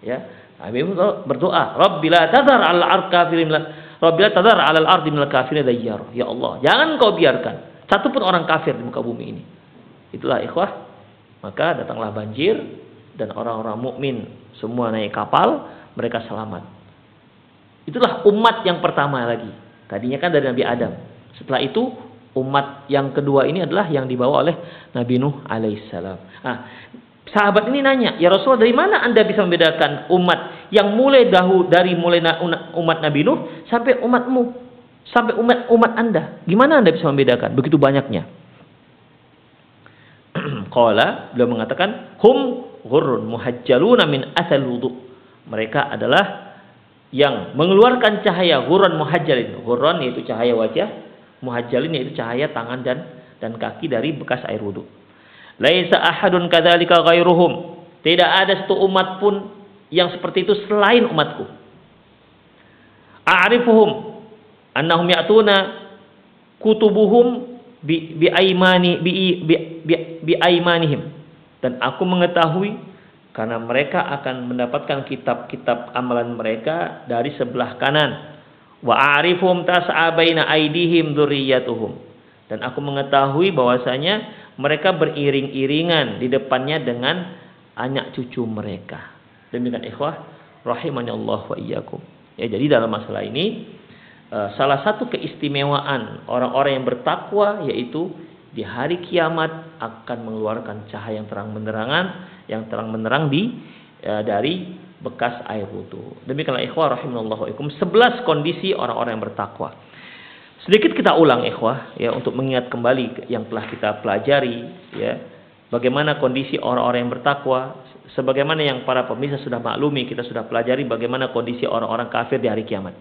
Ya, Nabi Nuh berdoa, Rabbila tadhar 'alal ardi minal kafirin dayyar. Ya Allah, jangan kau biarkan satupun orang kafir di muka bumi ini. Itulah ikhwah. Maka datanglah banjir dan orang-orang mukmin semua naik kapal, mereka selamat. Itulah umat yang pertama lagi. Tadinya kan dari Nabi Adam. Setelah itu umat yang kedua ini adalah yang dibawa oleh Nabi Nuh alaihissalam. Nah, sahabat ini nanya, "Ya Rasulullah, dari mana Anda bisa membedakan umat yang mulai umat Nabi Nuh sampai umatmu, sampai umat Anda? Gimana Anda bisa membedakan? Begitu banyaknya." Qala, beliau mengatakan, "Hum ghurrun muhajjaluna min athal wudu." Mereka adalah yang mengeluarkan cahaya ghurran muhajjalin. Ghurran yaitu cahaya wajah, muhajjalin yaitu cahaya tangan dan kaki dari bekas air wudu. Laisa ahadun kadzalika ghairuhum. Tidak ada satu umat pun yang seperti itu selain umatku. A'rifuhum annahum ya'tuna kutubuhum bi aimanihim. Dan aku mengetahui karena mereka akan mendapatkan kitab-kitab amalan mereka dari sebelah kanan. Wa a'rifuhum tas'a baina aidihim dzurriyyatuhum. Dan aku mengetahui bahwasanya mereka beriring-iringan di depannya dengan anak cucu mereka. Demikian ikhwah rahimanallah wa iyyakum. Ya, jadi dalam masalah ini salah satu keistimewaan orang-orang yang bertakwa yaitu di hari kiamat akan mengeluarkan cahaya yang terang-benderang dari bekas air wudu. Demikianlah ikhwah rahimanallah wa iyyakum 11 kondisi orang-orang yang bertakwa. Sedikit kita ulang ikhwah ya untuk mengingat kembali yang telah kita pelajari ya. Bagaimana kondisi orang-orang yang bertakwa, sebagaimana yang para pemirsa sudah maklumi, kita sudah pelajari bagaimana kondisi orang-orang kafir di hari kiamat.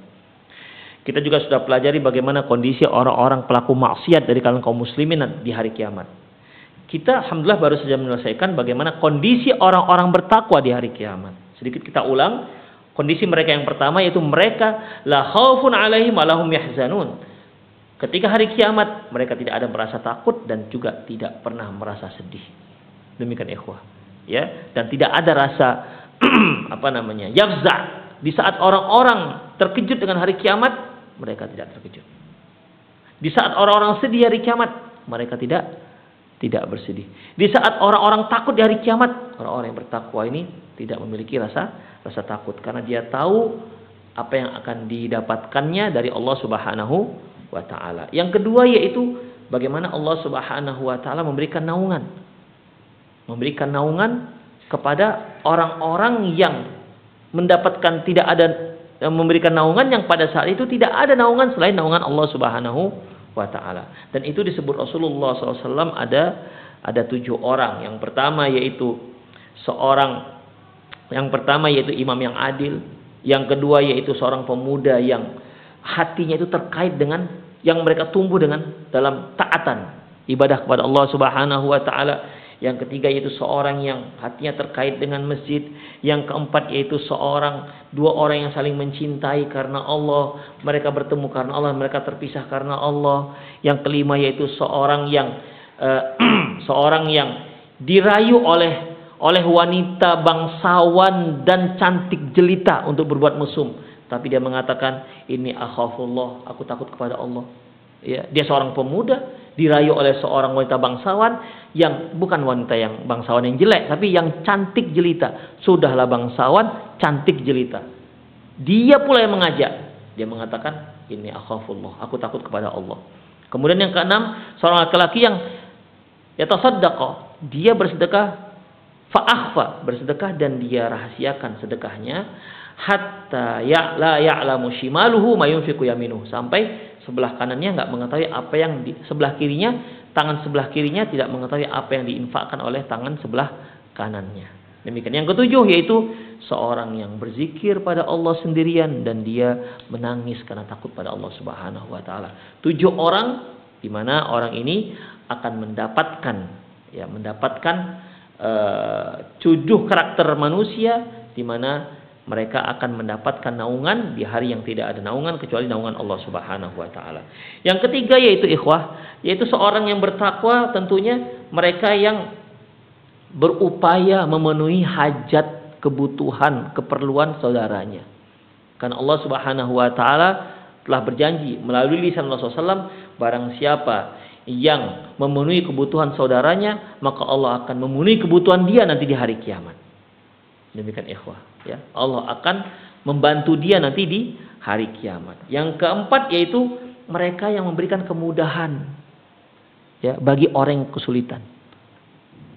Kita juga sudah pelajari bagaimana kondisi orang-orang pelaku maksiat dari kalangan kaum muslimin di hari kiamat. Kita alhamdulillah baru saja menyelesaikan bagaimana kondisi orang-orang bertakwa di hari kiamat. Sedikit kita ulang, kondisi mereka yang pertama yaitu mereka la khaufun 'alaihim wa lahum yahzanun. Ketika hari kiamat mereka tidak ada merasa takut dan juga tidak pernah merasa sedih. Demikian ikhwah. Ya, dan tidak ada rasa yafza. Di saat orang-orang terkejut dengan hari kiamat, mereka tidak terkejut. Di saat orang-orang sedih hari kiamat, mereka tidak bersedih. Di saat orang-orang takut di hari kiamat, orang-orang yang bertakwa ini tidak memiliki rasa takut karena dia tahu apa yang akan didapatkannya dari Allah Subhanahu wa taala. Yang kedua yaitu bagaimana Allah Subhanahu wa taala memberikan naungan. Memberikan naungan kepada orang-orang yang mendapatkan memberikan naungan yang pada saat itu tidak ada naungan selain naungan Allah Subhanahu wa taala. Dan itu disebut Rasulullah SAW ada 7 orang. Yang pertama yaitu imam yang adil. Yang kedua yaitu seorang pemuda yang hatinya itu terkait dengan yang mereka tumbuh dalam taatan ibadah kepada Allah Subhanahu wa taala. Yang ketiga yaitu seorang yang hatinya terkait dengan masjid. Yang keempat yaitu dua orang yang saling mencintai karena Allah. Mereka bertemu karena Allah, mereka terpisah karena Allah. Yang kelima yaitu seorang yang dirayu oleh wanita bangsawan dan cantik jelita untuk berbuat mesum. Tapi dia mengatakan, ini akhafullah, aku takut kepada Allah. Ya, dia seorang pemuda dirayu oleh seorang wanita bangsawan yang bukan wanita yang bangsawan yang jelek, tapi yang cantik jelita. Sudahlah bangsawan, cantik jelita. Dia pula yang mengajak. Dia mengatakan, ini akhafullah, aku takut kepada Allah. Kemudian yang keenam, seorang laki-laki yang yatasaddaqa, dia bersedekah, fa'akhfa, bersedekah dan dia rahasiakan sedekahnya, hatta la ya'lamu shimaluhu ma yunfiqu yaminuhu, sampai sebelah kanannya enggak mengetahui apa yang di sebelah kirinya, tangan sebelah kirinya tidak mengetahui apa yang diinfakkan oleh tangan sebelah kanannya. Demikian. Yang ketujuh yaitu seorang yang berzikir pada Allah sendirian dan dia menangis karena takut pada Allah Subhanahu wa taala. 7 orang di mana orang ini akan mendapatkan 7 karakter manusia di mana mereka akan mendapatkan naungan di hari yang tidak ada naungan kecuali naungan Allah Subhanahu wa taala. Yang ketiga yaitu yaitu seorang yang bertakwa, tentunya mereka yang berupaya memenuhi hajat, kebutuhan, keperluan saudaranya. Karena Allah Subhanahu wa taala telah berjanji melalui lisan Rasulullah SAW, barang siapa yang memenuhi kebutuhan saudaranya, maka Allah akan memenuhi kebutuhan dia nanti di hari kiamat. Demikian ya. Allah akan membantu dia nanti di hari kiamat. Yang keempat yaitu mereka yang memberikan kemudahan ya bagi orang yang kesulitan.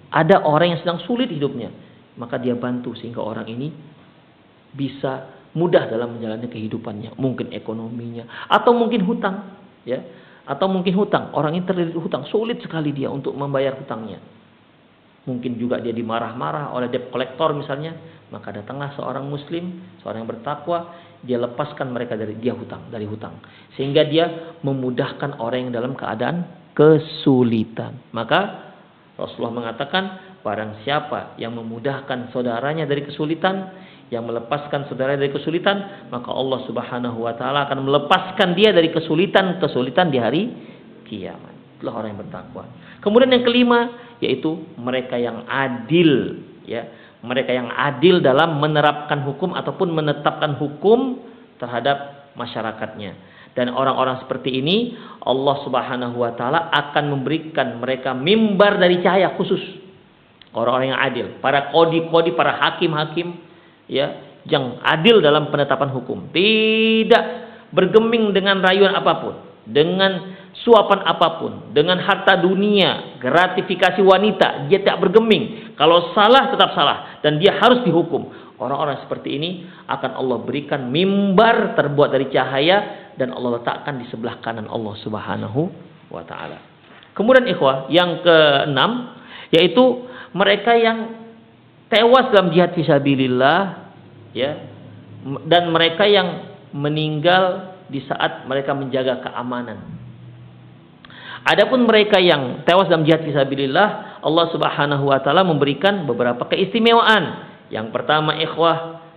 Ada orang yang sedang sulit hidupnya, maka dia bantu sehingga orang ini bisa mudah dalam menjalani kehidupannya, mungkin ekonominya atau mungkin hutang ya. Atau mungkin hutang, orang ini terlilit hutang, sulit sekali dia untuk membayar hutangnya. Mungkin juga dia dimarah-marah oleh debt collector misalnya, maka datanglah seorang muslim, seorang yang bertakwa, dia lepaskan mereka dari hutang, sehingga dia memudahkan orang yang dalam keadaan kesulitan. Maka Rasulullah mengatakan, barang siapa yang memudahkan saudaranya dari kesulitan, yang melepaskan saudara dari kesulitan, maka Allah Subhanahu wa taala akan melepaskan dia dari kesulitan di hari kiamat. Itulah orang yang bertakwa. Kemudian yang kelima yaitu mereka yang adil ya. Mereka yang adil dalam menerapkan hukum ataupun menetapkan hukum terhadap masyarakatnya. Dan orang-orang seperti ini Allah Subhanahu wa taala akan memberikan mereka mimbar dari cahaya khusus. Orang-orang yang adil, para qadi-qadi, para hakim-hakim ya, yang adil dalam penetapan hukum, tidak bergeming dengan rayuan apapun, dengan suapan apapun, dengan harta dunia, gratifikasi wanita, dia tidak bergeming. Kalau salah tetap salah dan dia harus dihukum. Orang-orang seperti ini akan Allah berikan mimbar terbuat dari cahaya dan Allah letakkan di sebelah kanan Allah Subhanahu wa taala. Kemudian yang keenam yaitu mereka yang tewas dalam jihad fisabilillah ya, dan mereka yang meninggal di saat mereka menjaga keamanan. Adapun mereka yang tewas dalam jihad fisabilillah, Allah Subhanahu wa taala memberikan beberapa keistimewaan. Yang pertama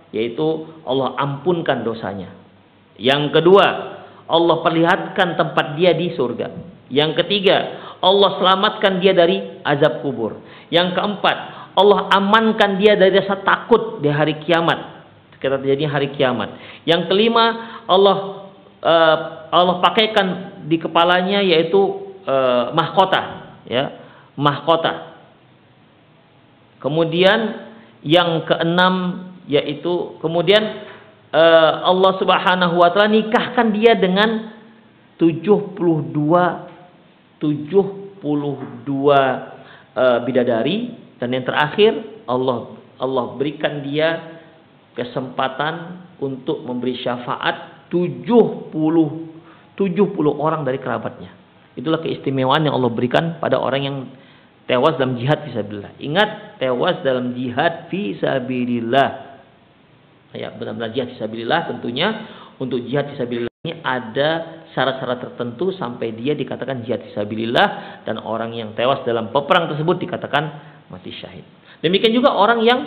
yaitu Allah ampunkan dosanya. Yang kedua, Allah perlihatkan tempat dia di surga. Yang ketiga, Allah selamatkan dia dari azab kubur. Yang keempat, Allah amankan dia dari rasa takut di hari kiamat, ketika terjadi hari kiamat. Yang kelima, Allah Allah pakaikan di kepalanya yaitu mahkota, ya, mahkota. Kemudian yang keenam yaitu kemudian Allah Subhanahu wa taala nikahkan dia dengan 72 bidadari, dan yang terakhir Allah berikan dia kesempatan untuk memberi syafaat 70 orang dari kerabatnya. Itulah keistimewaan yang Allah berikan pada orang yang tewas dalam jihad fisabilillah. Ingat, tewas dalam jihad fisabilillah. Ya, benar-benar jihad fisabilillah tentunya. Untuk jihad fisabilillah ini ada syarat-syarat tertentu sampai dia dikatakan jihad fisabilillah, dan orang yang tewas dalam peperang tersebut dikatakan mati syahid. Demikian juga orang yang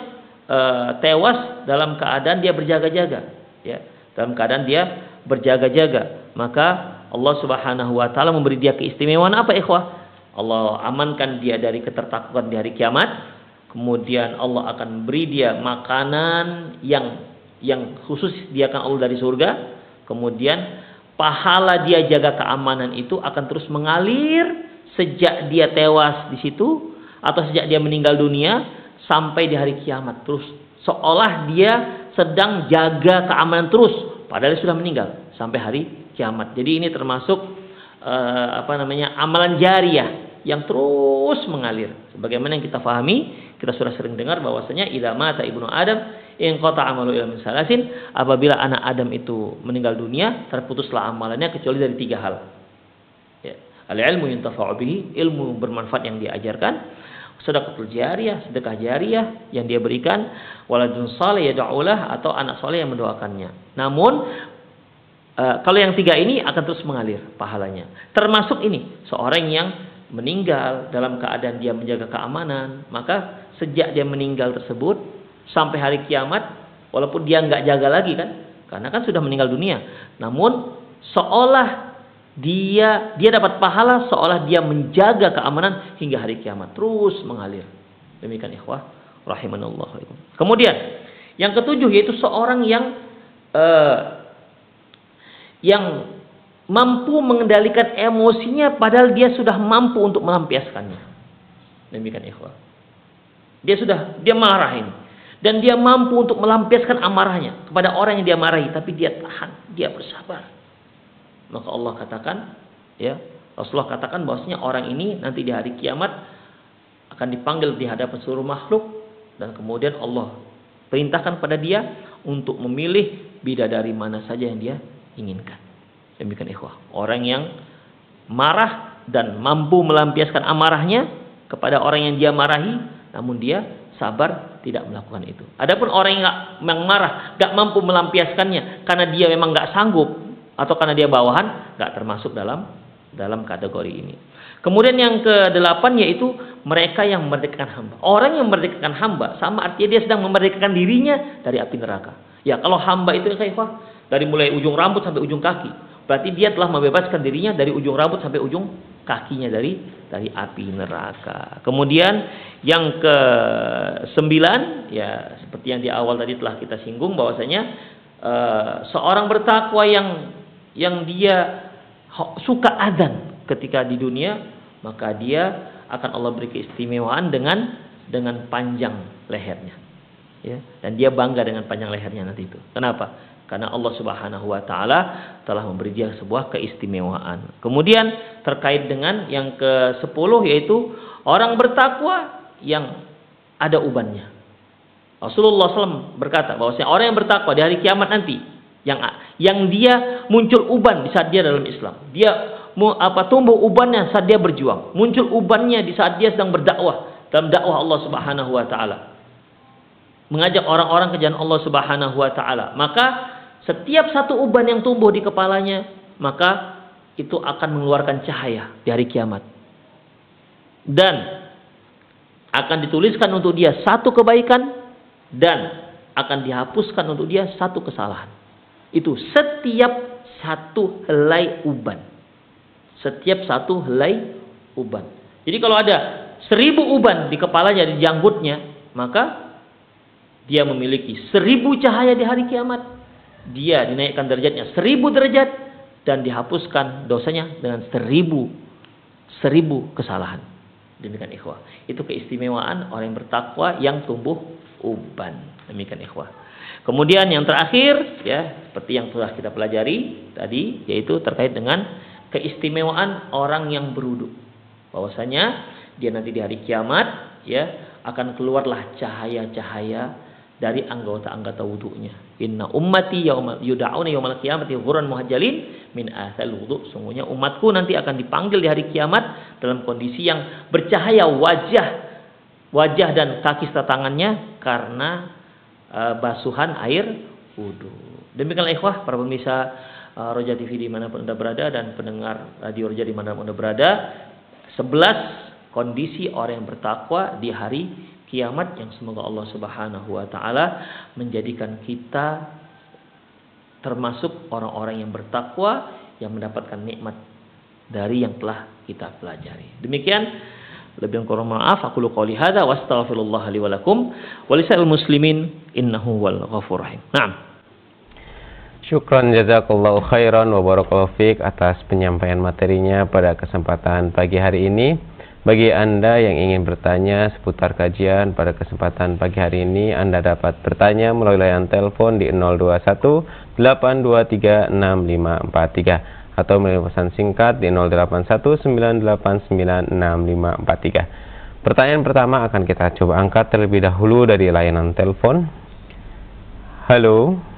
tewas dalam keadaan dia berjaga-jaga, ya, dalam keadaan dia berjaga-jaga, maka Allah Subhanahu wa taala memberi dia keistimewaan apa, ikhwah? Allah amankan dia dari ketertakutan di hari kiamat. Kemudian Allah akan beri dia makanan yang khusus disediakan Allah dari surga. Kemudian pahala dia jaga keamanan itu akan terus mengalir sejak dia tewas di situ atau sejak dia meninggal dunia sampai di hari kiamat, terus seolah dia sedang jaga keamanan terus padahal sudah meninggal sampai hari kiamat. Jadi ini termasuk amalan jariah yang terus mengalir. Sebagaimana yang kita pahami, kita sudah sering dengar bahwasanya idza mata ibnu Adam in qata amalu illa min salasin, apabila anak Adam itu meninggal dunia, terputuslah amalannya kecuali dari 3 hal. Ya. Al-ilmu yuntafa'u bihi, ilmu bermanfaat yang diajarkan, sedekah jariah yang dia berikan, waladun saleh yad'ulah, atau anak soleh yang mendoakannya. Namun kalau yang 3 ini akan terus mengalir pahalanya. Termasuk ini, seorang yang meninggal dalam keadaan dia menjaga keamanan, maka sejak dia meninggal tersebut sampai hari kiamat, walaupun dia nggak jaga lagi kan, karena kan sudah meninggal dunia, namun seolah dia dapat pahala seolah dia menjaga keamanan hingga hari kiamat, terus mengalir. Demikian ikhwah rahimanallah. Kemudian yang ke-7 yaitu seorang yang mampu mengendalikan emosinya padahal dia sudah mampu untuk melampiaskannya. Demikian ikhwah. Dia marahin dan dia mampu untuk melampiaskan amarahnya kepada orang yang dia marahi, tapi dia tahan, dia bersabar. Maka Allah katakan, ya, Rasulullah katakan bahwasanya orang ini nanti di hari kiamat akan dipanggil di hadapan seluruh makhluk, dan kemudian Allah perintahkan pada dia untuk memilih bidadari mana saja yang dia inginkan. Demikian ikhwah, orang yang marah dan mampu melampiaskan amarahnya kepada orang yang dia marahi, namun dia sabar tidak melakukan itu. Adapun orang yang marah gak mampu melampiaskannya karena dia memang gak sanggup atau karena dia bawahan, gak termasuk dalam kategori ini. Kemudian yang ke-8 yaitu mereka yang memerdekakan hamba. Orang yang memerdekakan hamba sama artinya dia sedang memerdekakan dirinya dari api neraka. Ya, kalau hamba itu ikhwah, dari mulai ujung rambut sampai ujung kaki, berarti dia telah membebaskan dirinya dari ujung rambut sampai ujung kakinya dari api neraka. Kemudian yang ke-9, ya seperti yang di awal tadi telah kita singgung bahwasanya seorang bertakwa yang dia suka adzan ketika di dunia, maka dia akan Allah beri keistimewaan dengan panjang lehernya, ya, dan dia bangga dengan panjang lehernya nanti itu. Kenapa? Karena Allah Subhanahu wa taala telah memberi dia sebuah keistimewaan. Kemudian terkait dengan yang ke-10 yaitu orang bertakwa yang ada ubannya. Rasulullah SAW berkata bahwasanya orang yang bertakwa di hari kiamat nanti yang dia muncul uban di saat dia dalam Islam, dia tumbuh ubannya saat dia berjuang, muncul ubannya di saat dia sedang berdakwah dalam dakwah Allah Subhanahu wa taala, mengajak orang-orang ke jalan Allah Subhanahu wa taala. Maka setiap satu uban yang tumbuh di kepalanya, maka itu akan mengeluarkan cahaya di hari kiamat, dan akan dituliskan untuk dia satu kebaikan dan akan dihapuskan untuk dia satu kesalahan. Itu setiap satu helai uban. Setiap satu helai uban. Jadi kalau ada 1000 uban di kepalanya, di janggutnya, maka dia memiliki 1000 cahaya di hari kiamat. Dia dinaikkan derajatnya 1000 derajat, dan dihapuskan dosanya dengan 1000 kesalahan. Demikian ikhwah. Itu keistimewaan orang yang bertakwa yang tumbuh uban. Demikian ikhwah. Kemudian yang terakhir ya, seperti yang telah kita pelajari tadi, yaitu terkait dengan keistimewaan orang yang berwudu. Bahwasanya dia nanti di hari kiamat ya akan keluarlah cahaya-cahaya dari anggota-anggota wudunya. Inna ummati yud'auna yaumal qiyamati ghurran muhajjalin min athal wudu. Sungguhnya umatku nanti akan dipanggil di hari kiamat dalam kondisi yang bercahaya wajah dan kaki serta tangannya karena basuhan air wudu. Demikianlah ikhwah para pemirsa Roja TV dimanapun Anda berada dan pendengar radio Roja dimanapun Anda berada, 11 kondisi orang yang bertakwa di hari kiamat yang semoga Allah Subhanahu wa taala menjadikan kita termasuk orang-orang yang bertakwa yang mendapatkan nikmat dari yang telah kita pelajari. Demikian, lebih kurang maaf, aku qouli hadza wa astaghfirullah li wa lakum wa lisa'il muslimin innahu wal ghafurur rahim. Naam. Syukran jazakallahu khairan wa barakallahu fiik atas penyampaian materinya pada kesempatan pagi hari ini. Bagi Anda yang ingin bertanya seputar kajian pada kesempatan pagi hari ini, Anda dapat bertanya melalui layanan telepon di 021 823 6543 atau melalui pesan singkat di 081 989 6543. Pertanyaan pertama akan kita coba angkat terlebih dahulu dari layanan telepon. Halo.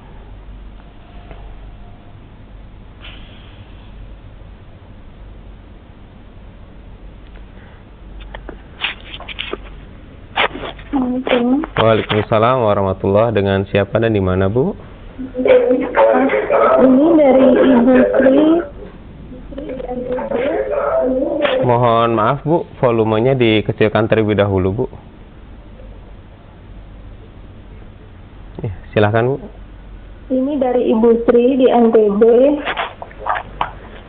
Waalaikumsalam warahmatullahi. Dengan siapa dan di mana, Bu? Ini dari Ibu Sri. Mohon maaf, Bu, volumenya dikecilkan terlebih dahulu, Bu. Ya, silahkan, Bu. Ini dari Ibu Sri di NTB.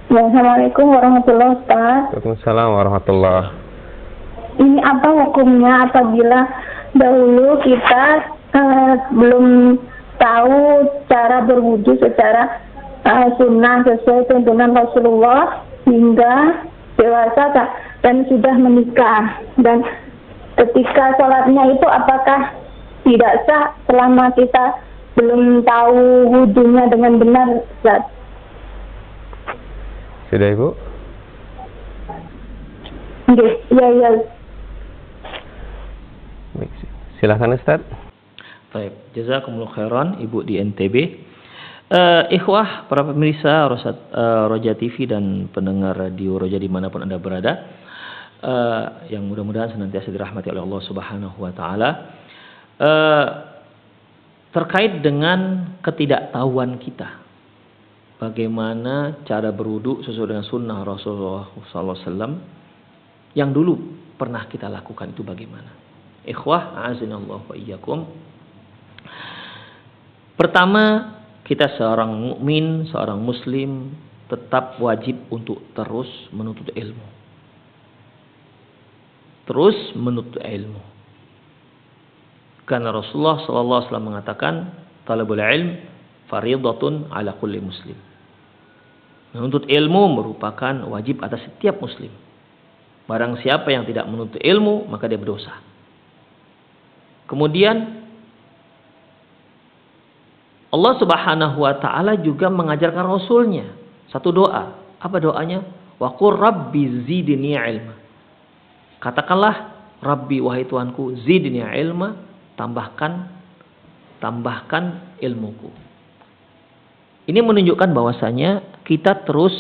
Assalamualaikum warahmatullahi wabarakatuh. Waalaikumsalam warahmatullahi. Ini apa hukumnya apabila dahulu kita belum tahu cara berwudu secara sunnah sesuai tuntunan Rasulullah hingga dewasa dan sudah menikah, dan ketika sholatnya itu apakah tidak sah selama kita belum tahu wudunya dengan benar, Ustaz? Sudah, Ibu? Ya. Baik, silahkan Ustaz. Baik, jazakumullah khairan Ibu di NTB. Ikhwah para pemirsa Roja TV dan pendengar radio Roja dimanapun Anda berada, yang mudah-mudahan senantiasa dirahmati oleh Allah Subhanahu wa taala. Terkait dengan ketidaktahuan kita bagaimana cara berwudu sesuai dengan sunnah Rasulullah SAW yang dulu pernah kita lakukan itu bagaimana? Ikhwah, a'azinallahu wa iyyakum. Pertama, kita seorang mukmin, seorang muslim tetap wajib untuk terus menuntut ilmu. Terus menuntut ilmu. Karena Rasulullah SAW mengatakan, talabul ilm fardhatun ala kulli muslim. Menuntut ilmu merupakan wajib atas setiap muslim. Barang siapa yang tidak menuntut ilmu, maka dia berdosa. Kemudian Allah Subhanahu wa taala juga mengajarkan Rasulnya satu doa. Apa doanya? Wa qur rabbi zidni ilma. Katakanlah, Rabbi, wahai Tuhanku, zidni ilma, tambahkan ilmuku. Ini menunjukkan bahwasanya kita terus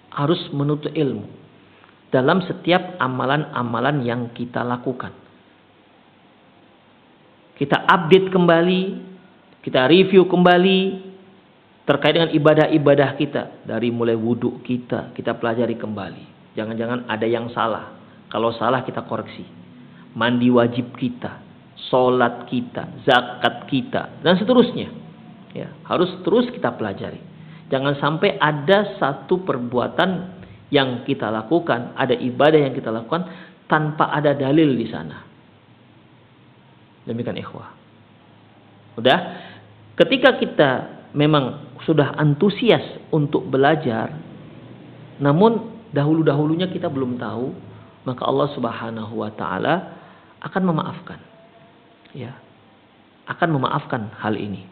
harus menuntut ilmu dalam setiap amalan-amalan yang kita lakukan. Kita update kembali, kita review kembali terkait dengan ibadah-ibadah kita. Dari mulai wudhu kita pelajari kembali. Jangan-jangan ada yang salah. Kalau salah kita koreksi. Mandi wajib kita, sholat kita, zakat kita, dan seterusnya. Ya, harus terus kita pelajari. Jangan sampai ada satu perbuatan yang kita lakukan, ada ibadah yang kita lakukan tanpa ada dalil di sana. Demikian ikhwah. Udah, ketika kita memang sudah antusias untuk belajar, namun dahulunya kita belum tahu, maka Allah Subhanahu wa taala akan memaafkan. Ya. Akan memaafkan hal ini.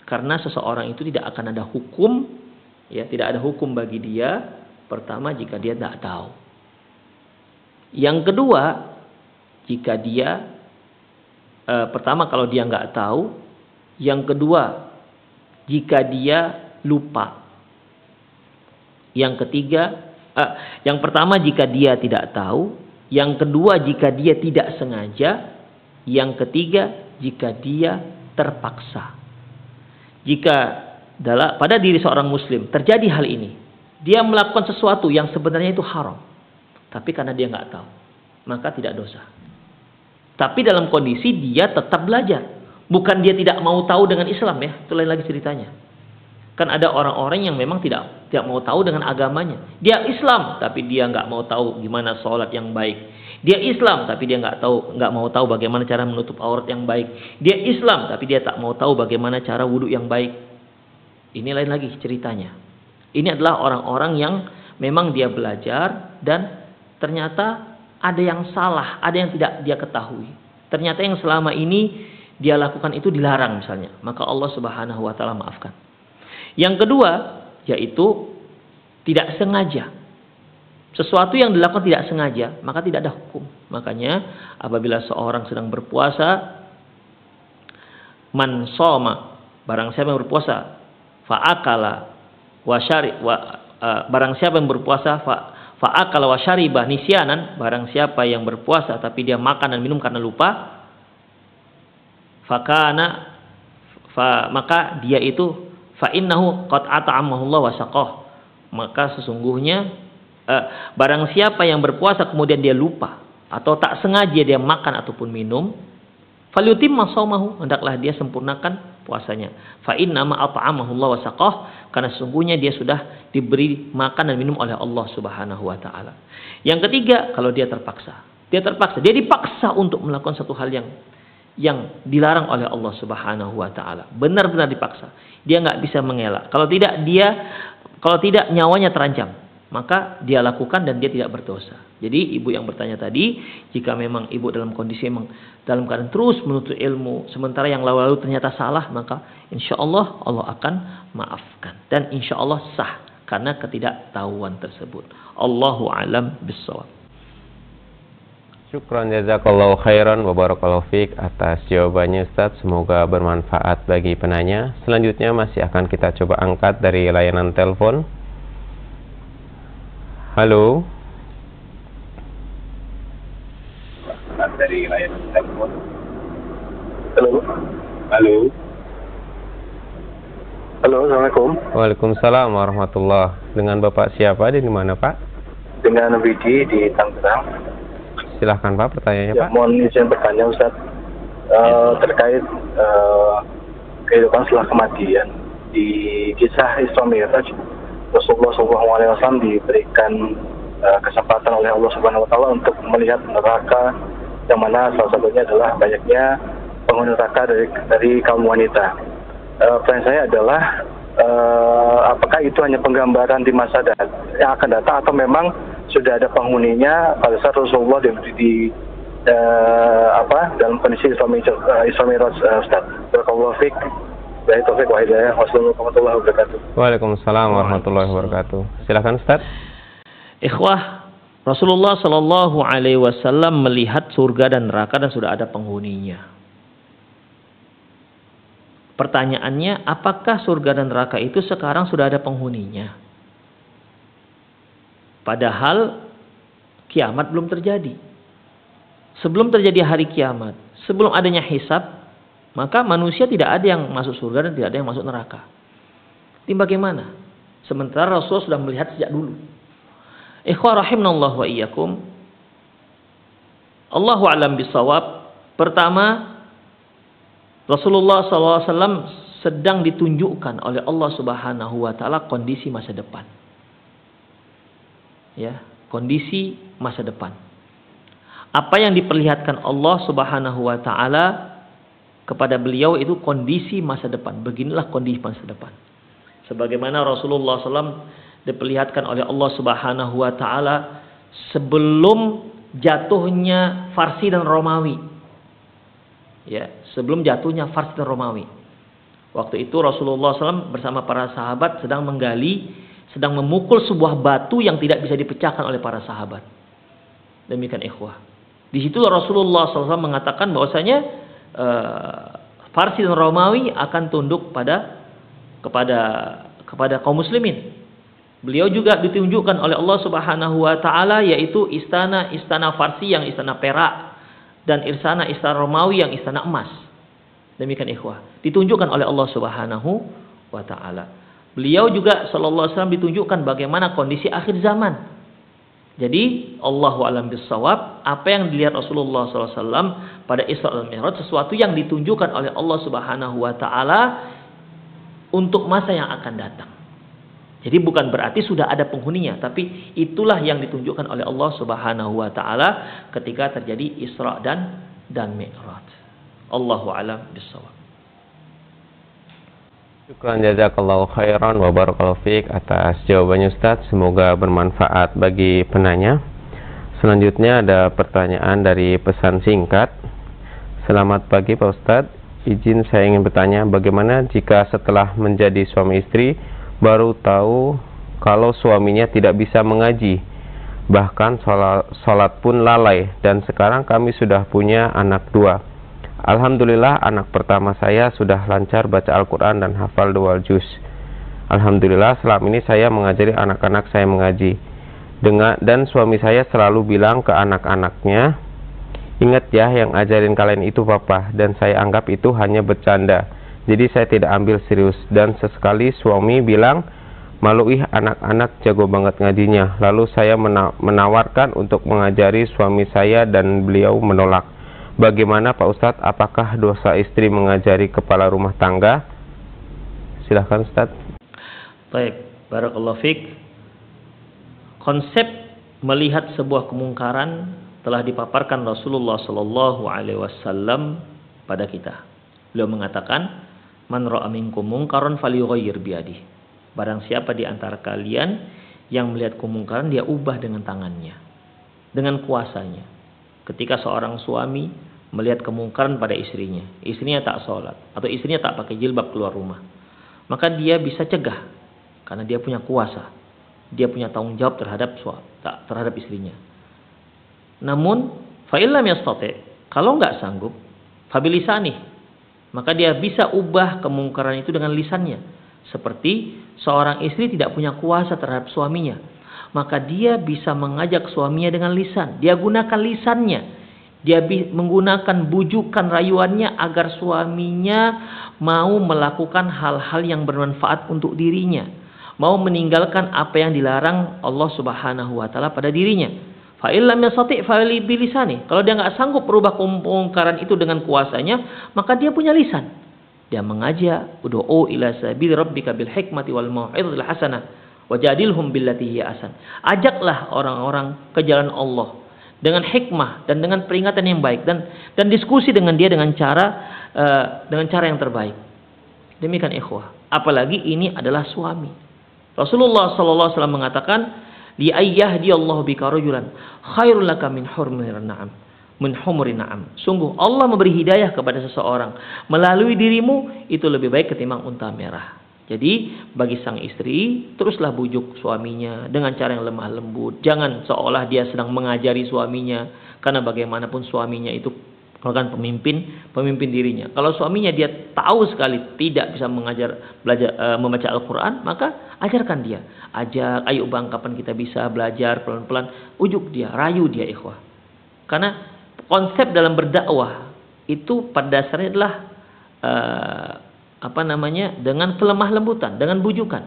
Karena seseorang itu tidak akan ada hukum, ya, tidak ada hukum bagi dia pertama jika dia tidak tahu. Yang kedua, jika dia pertama kalau dia nggak tahu, yang kedua jika dia lupa, yang ketiga, yang pertama jika dia tidak tahu, yang kedua jika dia tidak sengaja, yang ketiga jika dia terpaksa. Jika pada diri seorang muslim terjadi hal ini, dia melakukan sesuatu yang sebenarnya itu haram, tapi karena dia nggak tahu, maka tidak dosa. Tapi dalam kondisi dia tetap belajar. Bukan dia tidak mau tahu dengan Islam, ya. Itu lain lagi ceritanya. Kan ada orang-orang yang memang tidak mau tahu dengan agamanya. Dia Islam, tapi dia nggak mau tahu gimana sholat yang baik. Dia Islam, tapi dia nggak mau tahu bagaimana cara menutup aurat yang baik. Dia Islam, tapi dia tak mau tahu bagaimana cara wudhu yang baik. Ini lain lagi ceritanya. Ini adalah orang-orang yang memang dia belajar dan ternyata ada yang salah, ada yang tidak dia ketahui. Ternyata yang selama ini dia lakukan itu dilarang misalnya. Maka Allah Subhanahu wa taala maafkan. Yang kedua, yaitu tidak sengaja. Sesuatu yang dilakukan tidak sengaja, maka tidak ada hukum. Makanya apabila seorang sedang berpuasa, man shoma, barang siapa yang berpuasa, fa'akala wa syari barang siapa yang berpuasa fa'akala wa syariba nisyanan, barang siapa yang berpuasa tapi dia makan dan minum karena lupa, maka dia itu fa'innahu qad at'amahu Allah wa saqah, maka sesungguhnya barang siapa yang berpuasa kemudian dia lupa atau tak sengaja dia makan ataupun minum, falyutimma shaumahu, hendaklah dia sempurnakan puasanya. Fa inna ma at'amahu Allah wa saqah, karena sesungguhnya dia sudah diberi makan dan minum oleh Allah Subhanahu wa taala. Yang ketiga, kalau dia terpaksa. Dia dipaksa untuk melakukan satu hal yang dilarang oleh Allah Subhanahu wa taala. Benar-benar dipaksa. Dia nggak bisa mengelak. Kalau tidak nyawanya terancam, maka dia lakukan dan dia tidak berdosa. Jadi ibu yang bertanya tadi, jika memang ibu dalam kondisi memang dalam keadaan terus menuntut ilmu, sementara yang lalu-lalu ternyata salah, maka insya Allah Allah akan maafkan. Dan insya Allah sah karena ketidaktahuan tersebut. Allahu a'lam bishawab. Syukran jazakallahu khairan wa barakallahu fiik atas jawabannya Ustaz. Semoga bermanfaat bagi penanya. Selanjutnya masih akan kita coba angkat dari layanan telepon. Halo. Dari layanan telepon. Halo. Assalamualaikum. Waalaikumsalam warahmatullah. Dengan Bapak siapa di mana Pak? Dengan Widi di Tangerang. Silahkan Pak, pertanyaannya Pak. Mohon izin bertanya Ustaz, terkait kehidupan setelah kematian. Di kisah Isra Mi'raj, Rasulullah SAW diberikan kesempatan oleh Allah Subhanahu Wa Taala untuk melihat neraka, yang mana salah satunya adalah banyaknya penghuni neraka dari kaum wanita. Pertanyaan saya adalah apakah itu hanya penggambaran di masa yang akan datang, atau memang sudah ada penghuninya pada saat Rasulullah dalam kondisi Isra Mi'raj Ustaz. Barakallahu fiik. Dari taufik wa hidayah. Wassalamualaikum warahmatullahi wabarakatuh. Waalaikumsalam warahmatullahi wabarakatuh. Silakan Ustaz. Ikhwah, Rasulullah Shallallahu Alaihi Wasallam melihat surga dan neraka dan sudah ada penghuninya. Pertanyaannya, apakah surga dan neraka itu sekarang sudah ada penghuninya? Padahal kiamat belum terjadi. Sebelum terjadi hari kiamat, sebelum adanya hisab, maka manusia tidak ada yang masuk surga dan tidak ada yang masuk neraka. Ini bagaimana? Sementara Rasul sudah melihat sejak dulu. Ikhwah rahimanallah wa iyyakum. Allahu a'lam bishawab. Pertama, Rasulullah SAW sedang ditunjukkan oleh Allah Subhanahu wa taala kondisi masa depan. Ya, kondisi masa depan. Apa yang diperlihatkan Allah Subhanahu wa taala kepada beliau itu kondisi masa depan. Beginilah kondisi masa depan. Sebagaimana Rasulullah SAW diperlihatkan oleh Allah Subhanahu wa taala sebelum jatuhnya Farsi dan Romawi. Ya, sebelum jatuhnya Farsi dan Romawi. Waktu itu Rasulullah SAW bersama para sahabat sedang memukul sebuah batu yang tidak bisa dipecahkan oleh para sahabat. Demikian ikhwah. Di situ Rasulullah SAW mengatakan bahwasanya Farsi dan Romawi akan tunduk kepada kaum muslimin. Beliau juga ditunjukkan oleh Allah Subhanahu wa taala yaitu istana Farsi yang istana perak dan istana Romawi yang istana emas. Demikian ikhwah. Ditunjukkan oleh Allah Subhanahu wa taala. Beliau juga sallallahu alaihi wasallam ditunjukkan bagaimana kondisi akhir zaman. Jadi Allahu a'lam bissawab, apa yang dilihat Rasulullah sallallahu alaihi wasallam pada Isra dan Mi'raj sesuatu yang ditunjukkan oleh Allah Subhanahu wa taala untuk masa yang akan datang. Jadi bukan berarti sudah ada penghuninya, tapi itulah yang ditunjukkan oleh Allah Subhanahu wa taala ketika terjadi Isra dan Mi'raj. Allahu a'lam bissawab. Syukran jazakallahu khairan wa barakallahu fiik atas jawabannya Ustaz. Semoga bermanfaat bagi penanya. Selanjutnya ada pertanyaan dari pesan singkat. Selamat pagi Pak Ustaz. Izin saya ingin bertanya, bagaimana jika setelah menjadi suami istri baru tahu kalau suaminya tidak bisa mengaji, bahkan sholat pun lalai, dan sekarang kami sudah punya anak 2. Alhamdulillah anak pertama saya sudah lancar baca Al-Quran dan hafal 2 juz. Alhamdulillah selama ini saya mengajari anak-anak saya mengaji. Dan suami saya selalu bilang ke anak-anaknya, ingat ya yang ajarin kalian itu papa, dan saya anggap itu hanya bercanda. Jadi saya tidak ambil serius. Dan sesekali suami bilang, malu anak-anak jago banget ngajinya. Lalu saya menawarkan untuk mengajari suami saya dan beliau menolak. Bagaimana Pak Ustadz? Apakah dosa istri mengajari kepala rumah tangga? Silahkan Ustadz. Baik, barakallahu fiik. Konsep melihat sebuah kemungkaran telah dipaparkan Rasulullah sallallahu alaihi wasallam pada kita. Beliau mengatakan, man ra'a minkum munkaran falyughayyir biyadihi. Barang siapa di antara kalian yang melihat kemungkaran, dia ubah dengan tangannya, dengan kuasanya. Ketika seorang suami melihat kemungkaran pada istrinya tak sholat atau istrinya tak pakai jilbab keluar rumah, maka dia bisa cegah karena dia punya kuasa, dia punya tanggung jawab terhadap istrinya. Namun fa illam yastati, kalau nggak sanggup, fabilisanih, maka dia bisa ubah kemungkaran itu dengan lisannya. Seperti seorang istri tidak punya kuasa terhadap suaminya, maka dia bisa mengajak suaminya dengan lisan. Dia gunakan lisannya. Dia menggunakan bujukan rayuannya agar suaminya mau melakukan hal-hal yang bermanfaat untuk dirinya, mau meninggalkan apa yang dilarang Allah Subhanahu wa taala pada dirinya. Fa illam yastati' fa bilisani. Kalau dia nggak sanggup merubah kemungkaran itu dengan kuasanya, maka dia punya lisan. Dia mengajak, ud'u ila sabili rabbika bil hikmati wal mau'izatil hasanah wajadilhum billati hiya ahsan. Ajaklah orang-orang ke jalan Allah dengan hikmah dan dengan peringatan yang baik, dan diskusi dengan dia dengan cara yang terbaik. Demikian ikhwah. Apalagi ini adalah suami. Rasulullah sallallahu alaihi wasallam mengatakan, li ayyahdiyallahu bika rajulan khairul laka min humurin na'am. Sungguh Allah memberi hidayah kepada seseorang melalui dirimu itu lebih baik ketimbang unta merah. Jadi bagi sang istri, teruslah bujuk suaminya dengan cara yang lemah lembut. Jangan seolah dia sedang mengajari suaminya, karena bagaimanapun suaminya itu merupakan pemimpin dirinya. Kalau suaminya dia tahu sekali tidak bisa membaca Al-Quran, maka ajarkan dia. Ayo bang, kapan kita bisa belajar pelan-pelan. Ujuk dia, rayu dia ikhwah. Karena konsep dalam berdakwah itu pada dasarnya adalah dengan kelemah lembutan, dengan bujukan.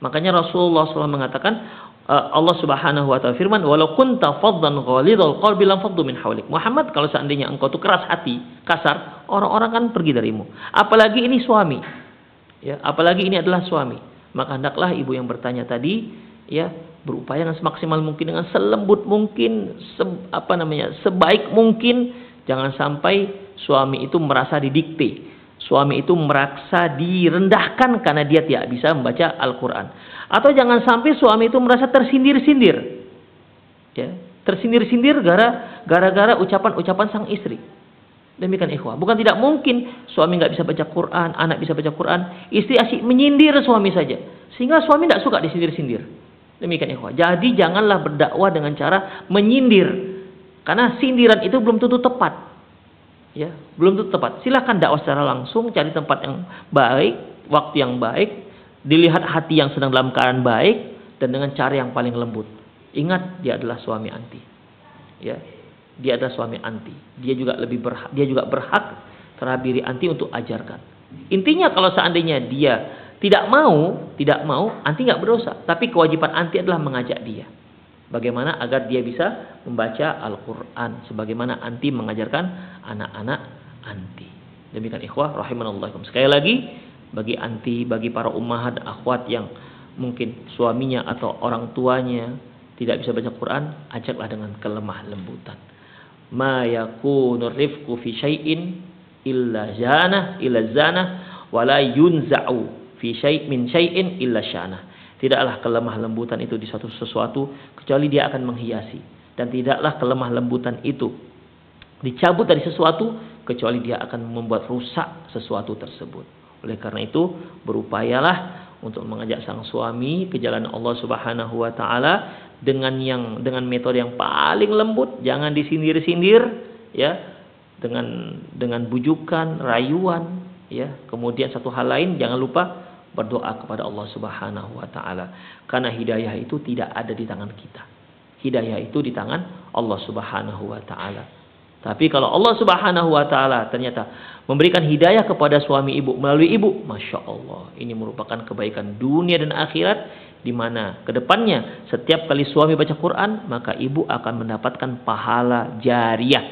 Makanya Rasulullah SAW mengatakan, Allah Subhanahu wa taala firman, walau kunta faddan ghalidhal qalbi lam faddu min hawlik. Muhammad, kalau seandainya engkau tuh keras hati, kasar, orang-orang kan pergi darimu. Apalagi ini suami. Ya, apalagi ini adalah suami. Maka hendaklah ibu yang bertanya tadi, ya, berupaya dengan semaksimal mungkin, dengan selembut mungkin, sebaik mungkin. Jangan sampai suami itu merasa didikte. suami itu merasa direndahkan karena dia tidak bisa membaca Al-Quran. Atau jangan sampai suami itu merasa tersindir-sindir. Ya, tersindir-sindir gara-gara ucapan-ucapan sang istri. Demikian ikhwah. Bukan tidak mungkin suami nggak bisa baca Quran, anak bisa baca Quran, istri asyik menyindir suami saja. Sehingga suami tidak suka disindir-sindir. Demikian ikhwah. Jadi janganlah berdakwah dengan cara menyindir. Karena sindiran itu belum tentu tepat. Ya, belum tentu tepat. Silakan dakwah secara langsung, cari tempat yang baik, waktu yang baik, dilihat hati yang sedang dalam keadaan baik, dan dengan cara yang paling lembut. Ingat, dia adalah suami anti. Ya, dia adalah suami anti. Dia juga berhak terhadap diri anti untuk ajarkan. Intinya kalau seandainya dia tidak mau, anti nggak berdosa. Tapi kewajiban anti adalah mengajak dia. Bagaimana agar dia bisa membaca Al-Quran. Sebagaimana anti mengajarkan anak-anak anti. Demikian ikhwah rahimanallah. Sekali lagi, bagi anti, bagi para ummahat akhwat yang mungkin suaminya atau orang tuanya tidak bisa baca Quran, ajaklah dengan kelemah lembutan. Ma yakunu rifqu fi syai'in illa zana wala yunza'u fi min syai'in illa syana. Tidaklah kelemah lembutan itu di suatu sesuatu kecuali dia akan menghiasi, dan tidaklah kelemah lembutan itu dicabut dari sesuatu kecuali dia akan membuat rusak sesuatu tersebut. Oleh karena itu, berupayalah untuk mengajak sang suami ke jalan Allah Subhanahu wa taala dengan metode yang paling lembut, jangan disindir-sindir ya, dengan bujukan, rayuan ya. Kemudian satu hal lain, jangan lupa berdoa kepada Allah Subhanahu wa taala. Karena hidayah itu tidak ada di tangan kita. Hidayah itu di tangan Allah Subhanahu wa taala. Tapi kalau Allah Subhanahu wa taala ternyata memberikan hidayah kepada suami ibu melalui ibu, Masya Allah, ini merupakan kebaikan dunia dan akhirat, di mana kedepannya setiap kali suami baca Quran, maka ibu akan mendapatkan pahala jariyah.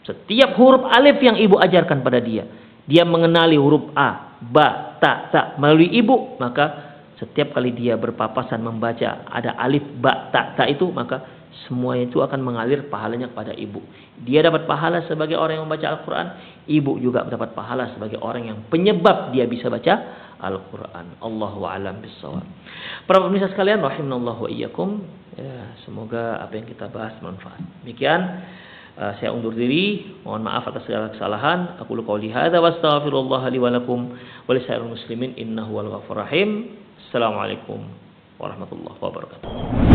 Setiap huruf alif yang ibu ajarkan pada dia, dia mengenali huruf A, Ba, Ta melalui ibu, maka setiap kali dia berpapasan membaca ada alif, Ba, Ta itu, maka semuanya itu akan mengalir pahalanya kepada ibu. Dia dapat pahala sebagai orang yang membaca Al-Quran, ibu juga mendapat pahala sebagai orang yang penyebab dia bisa baca Al-Quran. Allahu a'lam bishawab. Para pemirsa sekalian, rahimanallahu wa iyyakum. Ya, semoga apa yang kita bahas bermanfaat. Demikian saya undur diri. Mohon maaf atas segala kesalahan. Aku qouli hadza wa astaghfirullah li wa lakum wa lisairil muslimin innahu wal ghafurur rahim. Assalamualaikum warahmatullahi wabarakatuh.